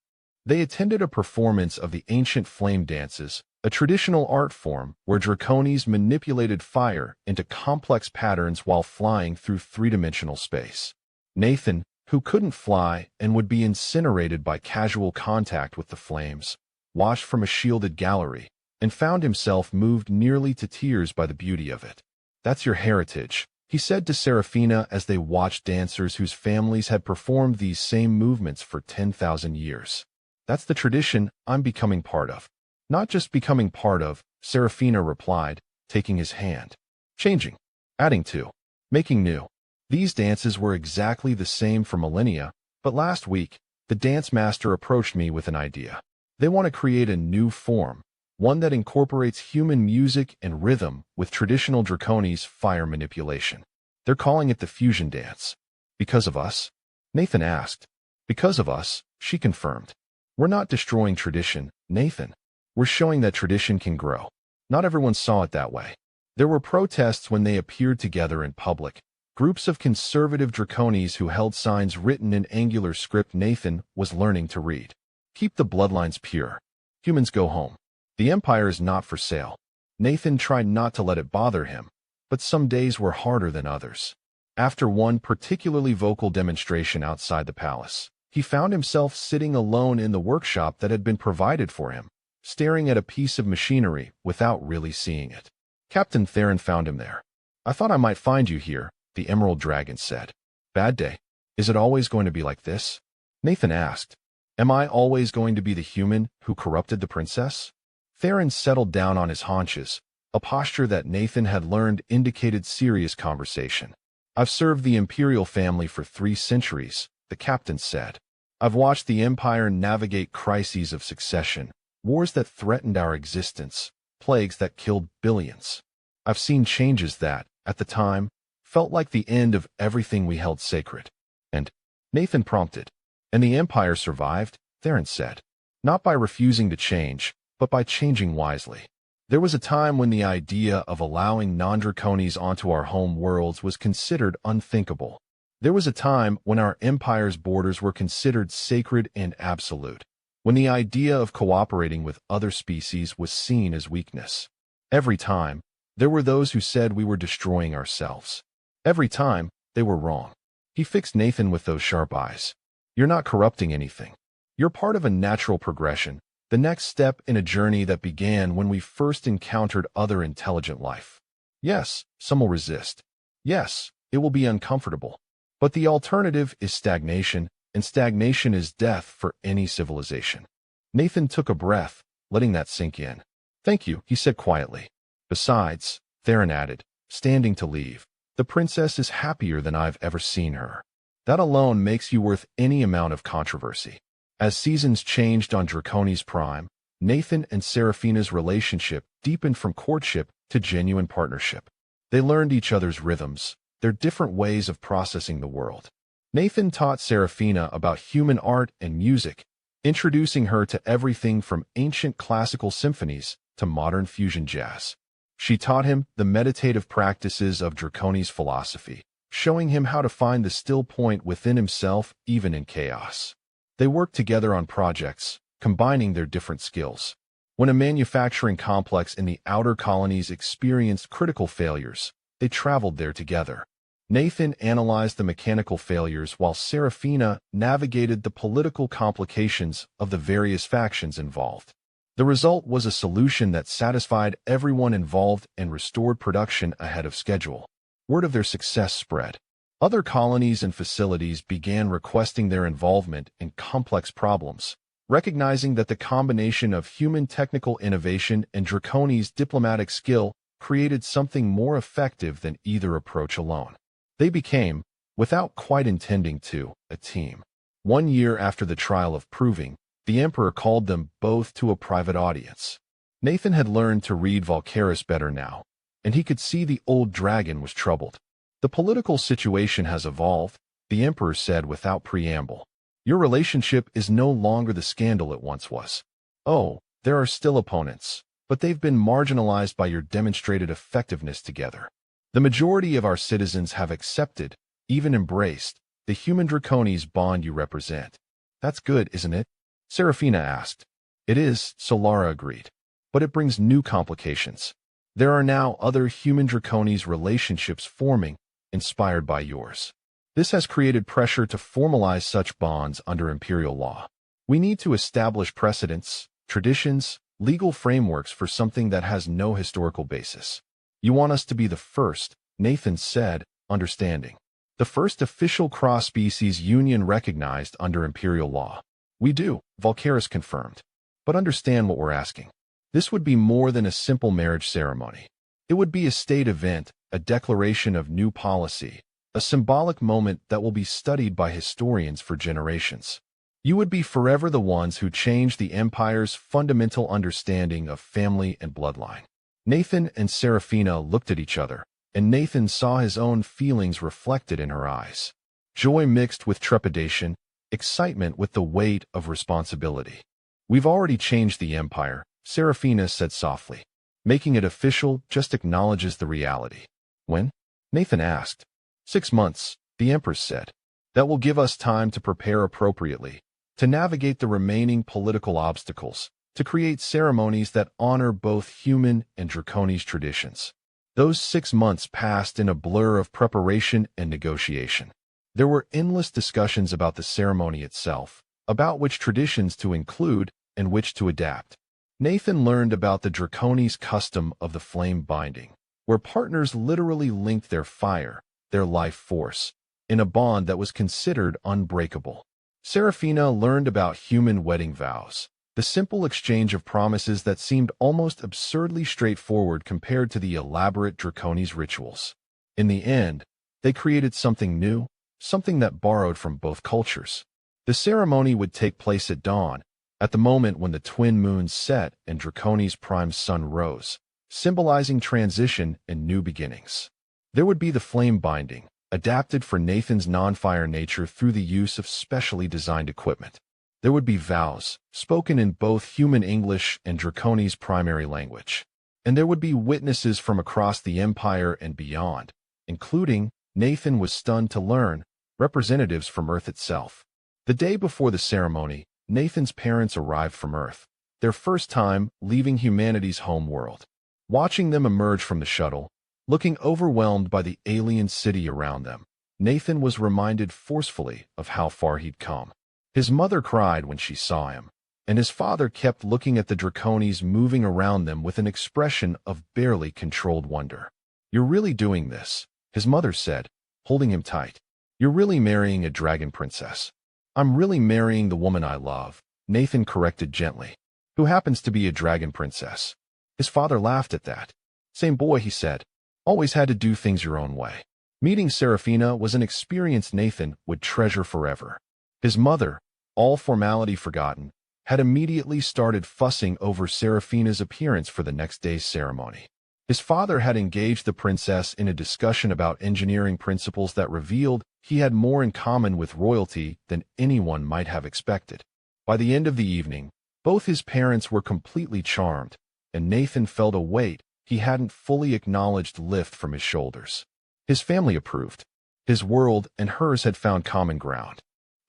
They attended a performance of the ancient flame dances, a traditional art form where Draconis manipulated fire into complex patterns while flying through 3-dimensional space. Nathan, who couldn't fly and would be incinerated by casual contact with the flames, watched from a shielded gallery and found himself moved nearly to tears by the beauty of it. "That's your heritage," he said to Seraphina as they watched dancers whose families had performed these same movements for 10,000 years. "That's the tradition I'm becoming part of." "Not just becoming part of," Seraphina replied, taking his hand. "Changing, adding to, making new." These dances were exactly the same for millennia, but last week, the dance master approached me with an idea. They want to create a new form, one that incorporates human music and rhythm with traditional Draconis fire manipulation. They're calling it the fusion dance. "Because of us?" Nathan asked. "Because of us," she confirmed. "We're not destroying tradition, Nathan. We're showing that tradition can grow." Not everyone saw it that way. There were protests when they appeared together in public. Groups of conservative Draconis who held signs written in angular script Nathan was learning to read. "Keep the bloodlines pure. Humans go home. The Empire is not for sale." Nathan tried not to let it bother him, but some days were harder than others. After one particularly vocal demonstration outside the palace, he found himself sitting alone in the workshop that had been provided for him, staring at a piece of machinery without really seeing it. Captain Theron found him there. "I thought I might find you here," the Emerald Dragon said. "Bad day. Is it always going to be like this?" Nathan asked. "Am I always going to be the human who corrupted the princess?" Theron settled down on his haunches, a posture that Nathan had learned indicated serious conversation. "I've served the imperial family for 3 centuries, the captain said. "I've watched the Empire navigate crises of succession, wars that threatened our existence, plagues that killed billions. I've seen changes that, at the time, felt like the end of everything we held sacred." And Nathan prompted. "And the Empire survived," Theron said. "Not by refusing to change, but by changing wisely. There was a time when the idea of allowing non-Draconis onto our home worlds was considered unthinkable. There was a time when our empire's borders were considered sacred and absolute, when the idea of cooperating with other species was seen as weakness. Every time, there were those who said we were destroying ourselves. Every time, they were wrong." He fixed Nathan with those sharp eyes. "You're not corrupting anything. You're part of a natural progression, the next step in a journey that began when we first encountered other intelligent life. Yes, some will resist. Yes, it will be uncomfortable. But the alternative is stagnation, and stagnation is death for any civilization." Nathan took a breath, letting that sink in. "Thank you," he said quietly. "Besides," Theron added, standing to leave. The princess is happier than I've ever seen her. That alone makes you worth any amount of controversy. As seasons changed on Draconis Prime, Nathan and Seraphina's relationship deepened from courtship to genuine partnership. They learned each other's rhythms, their different ways of processing the world. Nathan taught Seraphina about human art and music, introducing her to everything from ancient classical symphonies to modern fusion jazz. She taught him the meditative practices of Draconis philosophy, showing him how to find the still point within himself even in chaos. They worked together on projects, combining their different skills. When a manufacturing complex in the outer colonies experienced critical failures, they traveled there together. Nathan analyzed the mechanical failures while Seraphina navigated the political complications of the various factions involved. The result was a solution that satisfied everyone involved and restored production ahead of schedule. Word of their success spread. Other colonies and facilities began requesting their involvement in complex problems, recognizing that the combination of human technical innovation and Draconis' diplomatic skill created something more effective than either approach alone. They became, without quite intending to, a team. 1 year after the trial of Proving, the Emperor called them both to a private audience. Nathan had learned to read Valkyris better now, and he could see the old dragon was troubled. The political situation has evolved, the Emperor said without preamble. Your relationship is no longer the scandal it once was. Oh, there are still opponents, but they've been marginalized by your demonstrated effectiveness together. The majority of our citizens have accepted, even embraced, the human Draconis bond you represent. That's good, isn't it? Seraphina asked. It is, Solara agreed. But it brings new complications. There are now other human Draconis relationships forming, inspired by yours. This has created pressure to formalize such bonds under imperial law. We need to establish precedents, traditions, legal frameworks for something that has no historical basis. You want us to be the first, Nathan said, understanding. The first official cross-species union recognized under imperial law. We do, Valkyris confirmed. But understand what we're asking. This would be more than a simple marriage ceremony. It would be a state event, a declaration of new policy, a symbolic moment that will be studied by historians for generations. You would be forever the ones who changed the Empire's fundamental understanding of family and bloodline. Nathan and Seraphina looked at each other, and Nathan saw his own feelings reflected in her eyes. Joy mixed with trepidation, excitement with the weight of responsibility. We've already changed the Empire, Seraphina said softly. Making it official just acknowledges the reality. When? Nathan asked. 6 months, the Empress said. That will give us time to prepare appropriately, to navigate the remaining political obstacles, to create ceremonies that honor both human and Draconis traditions. Those 6 months passed in a blur of preparation and negotiation. There were endless discussions about the ceremony itself, about which traditions to include and which to adapt. Nathan learned about the Draconis custom of the flame binding, where partners literally linked their fire, their life force, in a bond that was considered unbreakable. Seraphina learned about human wedding vows, the simple exchange of promises that seemed almost absurdly straightforward compared to the elaborate Draconis rituals. In the end, they created something new, something that borrowed from both cultures. The ceremony would take place at dawn, at the moment when the twin moons set and Draconis Prime's sun rose, symbolizing transition and new beginnings. There would be the flame binding, adapted for Nathan's non-fire nature through the use of specially designed equipment. There would be vows, spoken in both human English and Draconis' primary language. And there would be witnesses from across the Empire and beyond, including, Nathan was stunned to learn, representatives from Earth itself. The day before the ceremony, Nathan's parents arrived from Earth, their first time leaving humanity's home world. Watching them emerge from the shuttle, looking overwhelmed by the alien city around them, Nathan was reminded forcefully of how far he'd come. His mother cried when she saw him, and his father kept looking at the Draconis moving around them with an expression of barely controlled wonder. You're really doing this, his mother said, holding him tight. You're really marrying a dragon princess. I'm really marrying the woman I love, Nathan corrected gently, who happens to be a dragon princess. His father laughed at that. Same boy, he said. always had to do things your own way. Meeting Serafina was an experience Nathan would treasure forever. His mother, all formality forgotten, had immediately started fussing over Serafina's appearance for the next day's ceremony. His father had engaged the princess in a discussion about engineering principles that revealed he had more in common with royalty than anyone might have expected. By the end of the evening, both his parents were completely charmed, and Nathan felt a weight he hadn't fully acknowledged lift from his shoulders. His family approved. His world and hers had found common ground.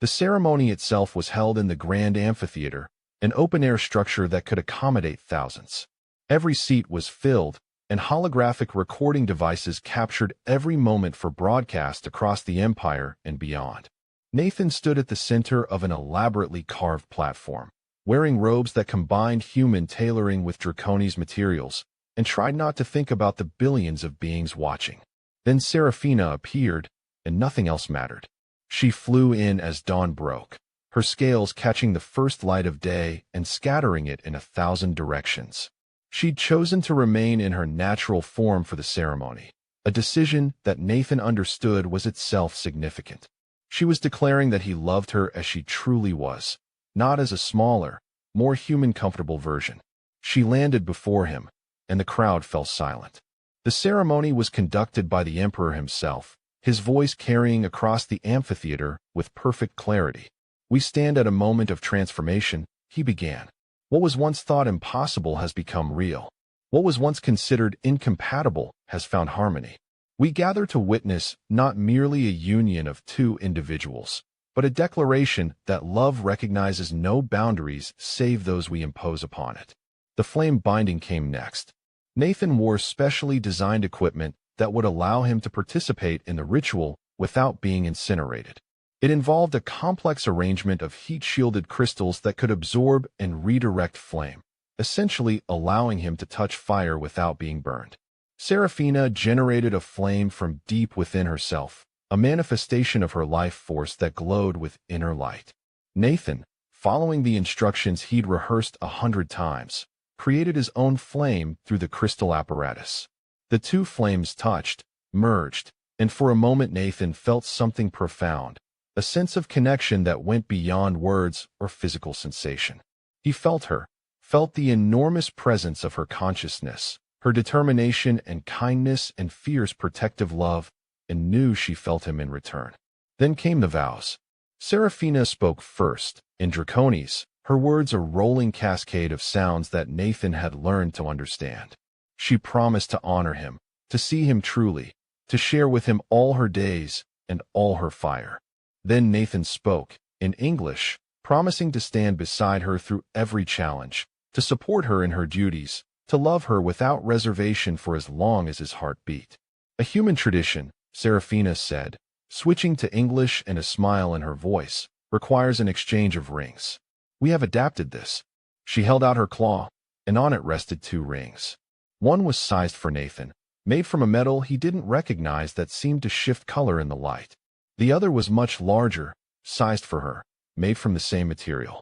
The ceremony itself was held in the Grand Amphitheater, an open-air structure that could accommodate thousands. Every seat was filled, and holographic recording devices captured every moment for broadcast across the empire and beyond. Nathan stood at the center of an elaborately carved platform, wearing robes that combined human tailoring with Draconis materials, and tried not to think about the billions of beings watching. Then Serafina appeared, and nothing else mattered. She flew in as dawn broke, her scales catching the first light of day and scattering it in 1,000 directions. She'd chosen to remain in her natural form for the ceremony, a decision that Nathan understood was itself significant. She was declaring that he loved her as she truly was, not as a smaller, more human comfortable version. She landed before him, and the crowd fell silent. The ceremony was conducted by the emperor himself, his voice carrying across the amphitheater with perfect clarity. "We stand at a moment of transformation," he began. "What was once thought impossible has become real. What was once considered incompatible has found harmony. We gather to witness not merely a union of two individuals, but a declaration that love recognizes no boundaries save those we impose upon it." The flame binding came next. Nathan wore specially designed equipment that would allow him to participate in the ritual without being incinerated. It involved a complex arrangement of heat-shielded crystals that could absorb and redirect flame, essentially allowing him to touch fire without being burned. Serafina generated a flame from deep within herself, a manifestation of her life force that glowed with inner light. Nathan, following the instructions he'd rehearsed 100 times, created his own flame through the crystal apparatus. The two flames touched, merged, and for a moment Nathan felt something profound, a sense of connection that went beyond words or physical sensation. He felt her, felt the enormous presence of her consciousness, her determination and kindness and fierce protective love, and knew she felt him in return. Then came the vows. Serafina spoke first, in Draconis, her words a rolling cascade of sounds that Nathan had learned to understand. She promised to honor him, to see him truly, to share with him all her days and all her fire. Then Nathan spoke, in English, promising to stand beside her through every challenge, to support her in her duties, to love her without reservation for as long as his heart beat. "A human tradition," Serafina said, switching to English and a smile in her voice, "requires an exchange of rings. We have adapted this." She held out her claw, and on it rested 2 rings. One was sized for Nathan, made from a metal he didn't recognize that seemed to shift color in the light. The other was much larger, sized for her, made from the same material.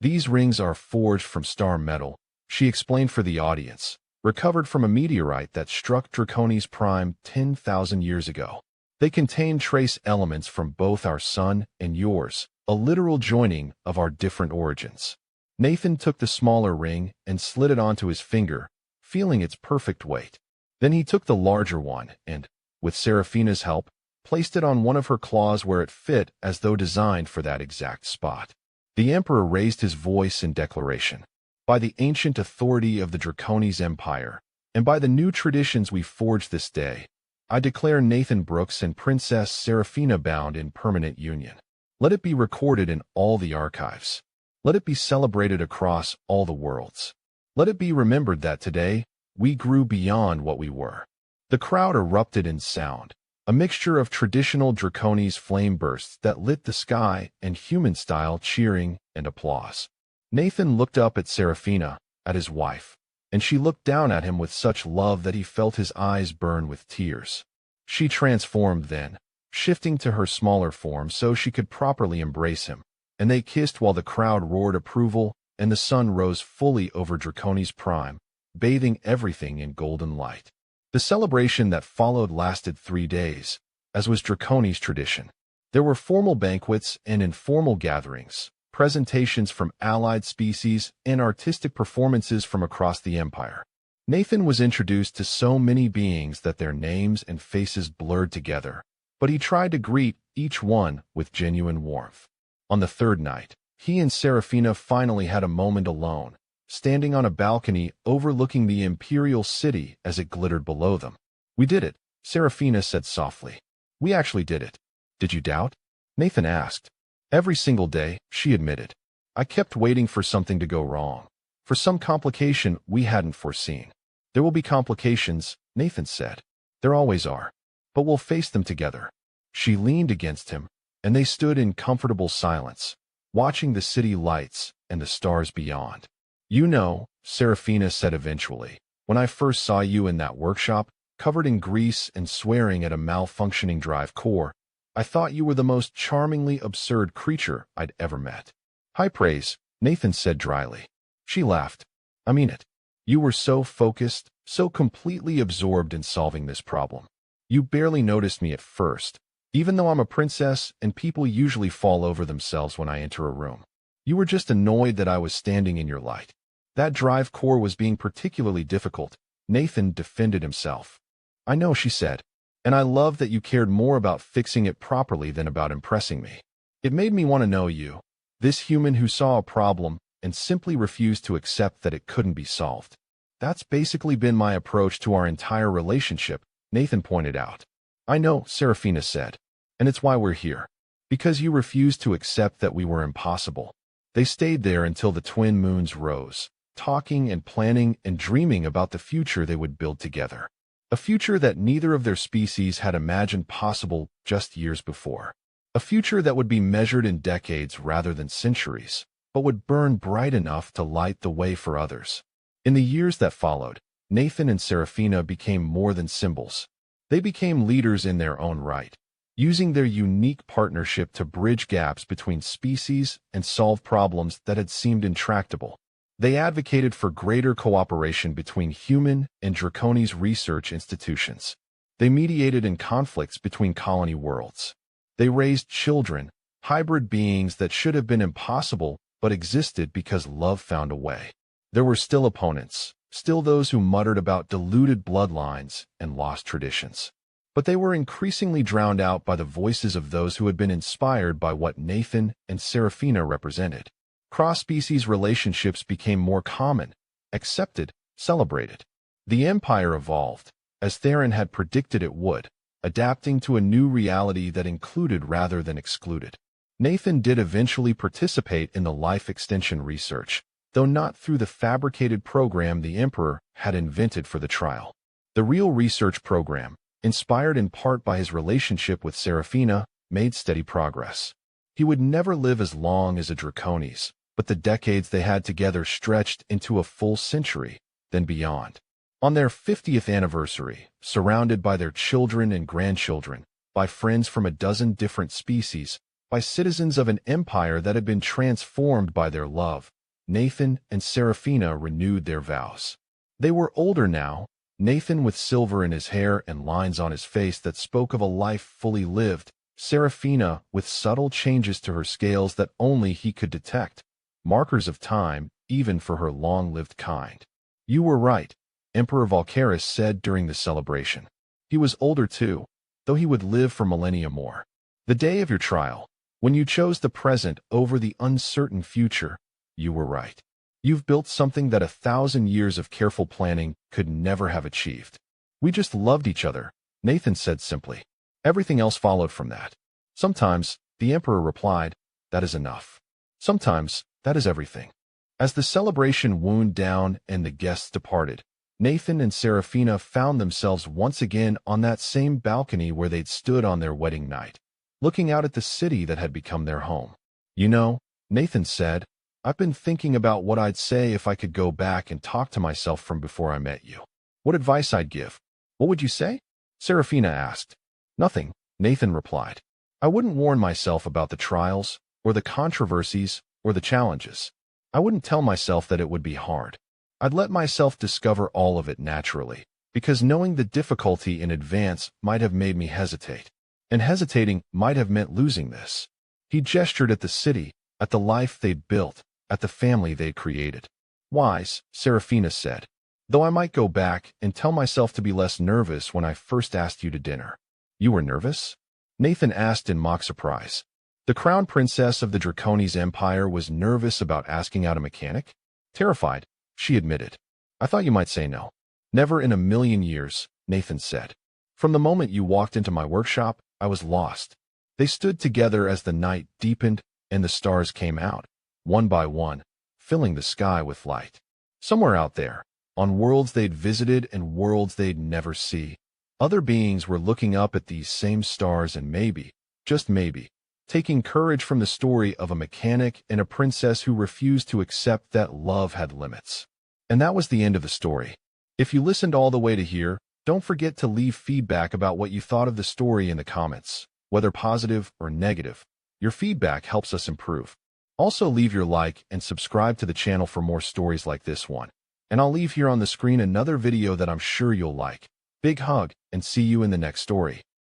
"These rings are forged from star metal," she explained for the audience, "recovered from a meteorite that struck Draconis Prime 10,000 years ago. They contain trace elements from both our sun and yours, a literal joining of our different origins." Nathan took the smaller ring and slid it onto his finger, feeling its perfect weight. Then he took the larger one and, with Serafina's help, placed it on one of her claws where it fit as though designed for that exact spot. The emperor raised his voice in declaration. "By the ancient authority of the Draconis Empire, and by the new traditions we forged this day, I declare Nathan Brooks and Princess Serafina bound in permanent union. Let it be recorded in all the archives. Let it be celebrated across all the worlds. Let it be remembered that today, we grew beyond what we were." The crowd erupted in sound, a mixture of traditional Draconis flame bursts that lit the sky and human-style cheering and applause. Nathan looked up at Serafina, at his wife, and she looked down at him with such love that he felt his eyes burn with tears. She transformed then, shifting to her smaller form so she could properly embrace him, and they kissed while the crowd roared approval and the sun rose fully over Draconis Prime, bathing everything in golden light. The celebration that followed lasted 3 days, as was Draconi's tradition. There were formal banquets and informal gatherings, presentations from allied species, and artistic performances from across the Empire. Nathan was introduced to so many beings that their names and faces blurred together, but he tried to greet each one with genuine warmth. On the third night, he and Seraphina finally had a moment alone, standing on a balcony overlooking the Imperial City as it glittered below them. "We did it," Seraphina said softly. "We actually did it." "Did you doubt?" Nathan asked. "Every single day," she admitted. "I kept waiting for something to go wrong, for some complication we hadn't foreseen." "There will be complications," Nathan said. "There always are. But we'll face them together." She leaned against him, and they stood in comfortable silence, watching the city lights and the stars beyond. "You know," Seraphina said eventually, "when I first saw you in that workshop, covered in grease and swearing at a malfunctioning drive core, I thought you were the most charmingly absurd creature I'd ever met." "High praise," Nathan said dryly. She laughed. "I mean it. You were so focused, so completely absorbed in solving this problem. You barely noticed me at first, even though I'm a princess and people usually fall over themselves when I enter a room. You were just annoyed that I was standing in your light. That drive core was being particularly difficult." Nathan defended himself. "I know," she said, "and I love that you cared more about fixing it properly than about impressing me. It made me want to know you, this human who saw a problem and simply refused to accept that it couldn't be solved. That's basically been my approach to our entire relationship," Nathan pointed out. "I know," Seraphina said, "and it's why we're here. Because you refused to accept that we were impossible." They stayed there until the twin moons rose, talking and planning and dreaming about the future they would build together. A future that neither of their species had imagined possible just years before. A future that would be measured in decades rather than centuries, but would burn bright enough to light the way for others. In the years that followed, Nathan and Seraphina became more than symbols. They became leaders in their own right, using their unique partnership to bridge gaps between species and solve problems that had seemed intractable. They advocated for greater cooperation between human and Draconi's research institutions. They mediated in conflicts between colony worlds. They raised children, hybrid beings that should have been impossible but existed because love found a way. There were still opponents, still those who muttered about diluted bloodlines and lost traditions. But they were increasingly drowned out by the voices of those who had been inspired by what Nathan and Seraphina represented. Cross-species relationships became more common, accepted, celebrated. The Empire evolved, as Theron had predicted it would, adapting to a new reality that included rather than excluded. Nathan did eventually participate in the life extension research, though not through the fabricated program the Emperor had invented for the trial. The real research program, inspired in part by his relationship with Seraphina, made steady progress. He would never live as long as a Draconis, but the decades they had together stretched into a full century, then beyond. On their 50th anniversary, surrounded by their children and grandchildren, by friends from a dozen different species, by citizens of an empire that had been transformed by their love, Nathan and Seraphina renewed their vows. They were older now, Nathan with silver in his hair and lines on his face that spoke of a life fully lived, Seraphina with subtle changes to her scales that only he could detect, markers of time, even for her long-lived kind. "You were right," Emperor Volcaris said during the celebration. He was older too, though he would live for millennia more. "The day of your trial, when you chose the present over the uncertain future, you were right. You've built something that 1,000 years of careful planning could never have achieved." "We just loved each other," Nathan said simply. "Everything else followed from that." "Sometimes," the Emperor replied, "that is enough. Sometimes, that is everything." As the celebration wound down and the guests departed, Nathan and Seraphina found themselves once again on that same balcony where they'd stood on their wedding night, looking out at the city that had become their home. "You know," Nathan said, "I've been thinking about what I'd say if I could go back and talk to myself from before I met you. What advice I'd give." "What would you say?" Seraphina asked. "Nothing," Nathan replied. "I wouldn't warn myself about the trials, or the controversies, or the challenges. I wouldn't tell myself that it would be hard. I'd let myself discover all of it naturally, because knowing the difficulty in advance might have made me hesitate. And hesitating might have meant losing this. He gestured at the city, at the life they'd built, at the family they'd created. Wise, Serafina said, though I might go back and tell myself to be less nervous when I first asked you to dinner. You were nervous? Nathan asked in mock surprise. The crown princess of the Draconis Empire was nervous about asking out a mechanic? Terrified, she admitted. I thought you might say no. Never in a million years, Nathan said. From the moment you walked into my workshop, I was lost. They stood together as the night deepened and the stars came out, one by one, filling the sky with light. Somewhere out there, on worlds they'd visited and worlds they'd never see, other beings were looking up at these same stars and maybe, just maybe, taking courage from the story of a mechanic and a princess who refused to accept that love had limits. And that was the end of the story. If you listened all the way to here, don't forget to leave feedback about what you thought of the story in the comments, whether positive or negative. Your feedback helps us improve. Also leave your like and subscribe to the channel for more stories like this one. And I'll leave here on the screen another video that I'm sure you'll like. Big hug, and see you in the next story.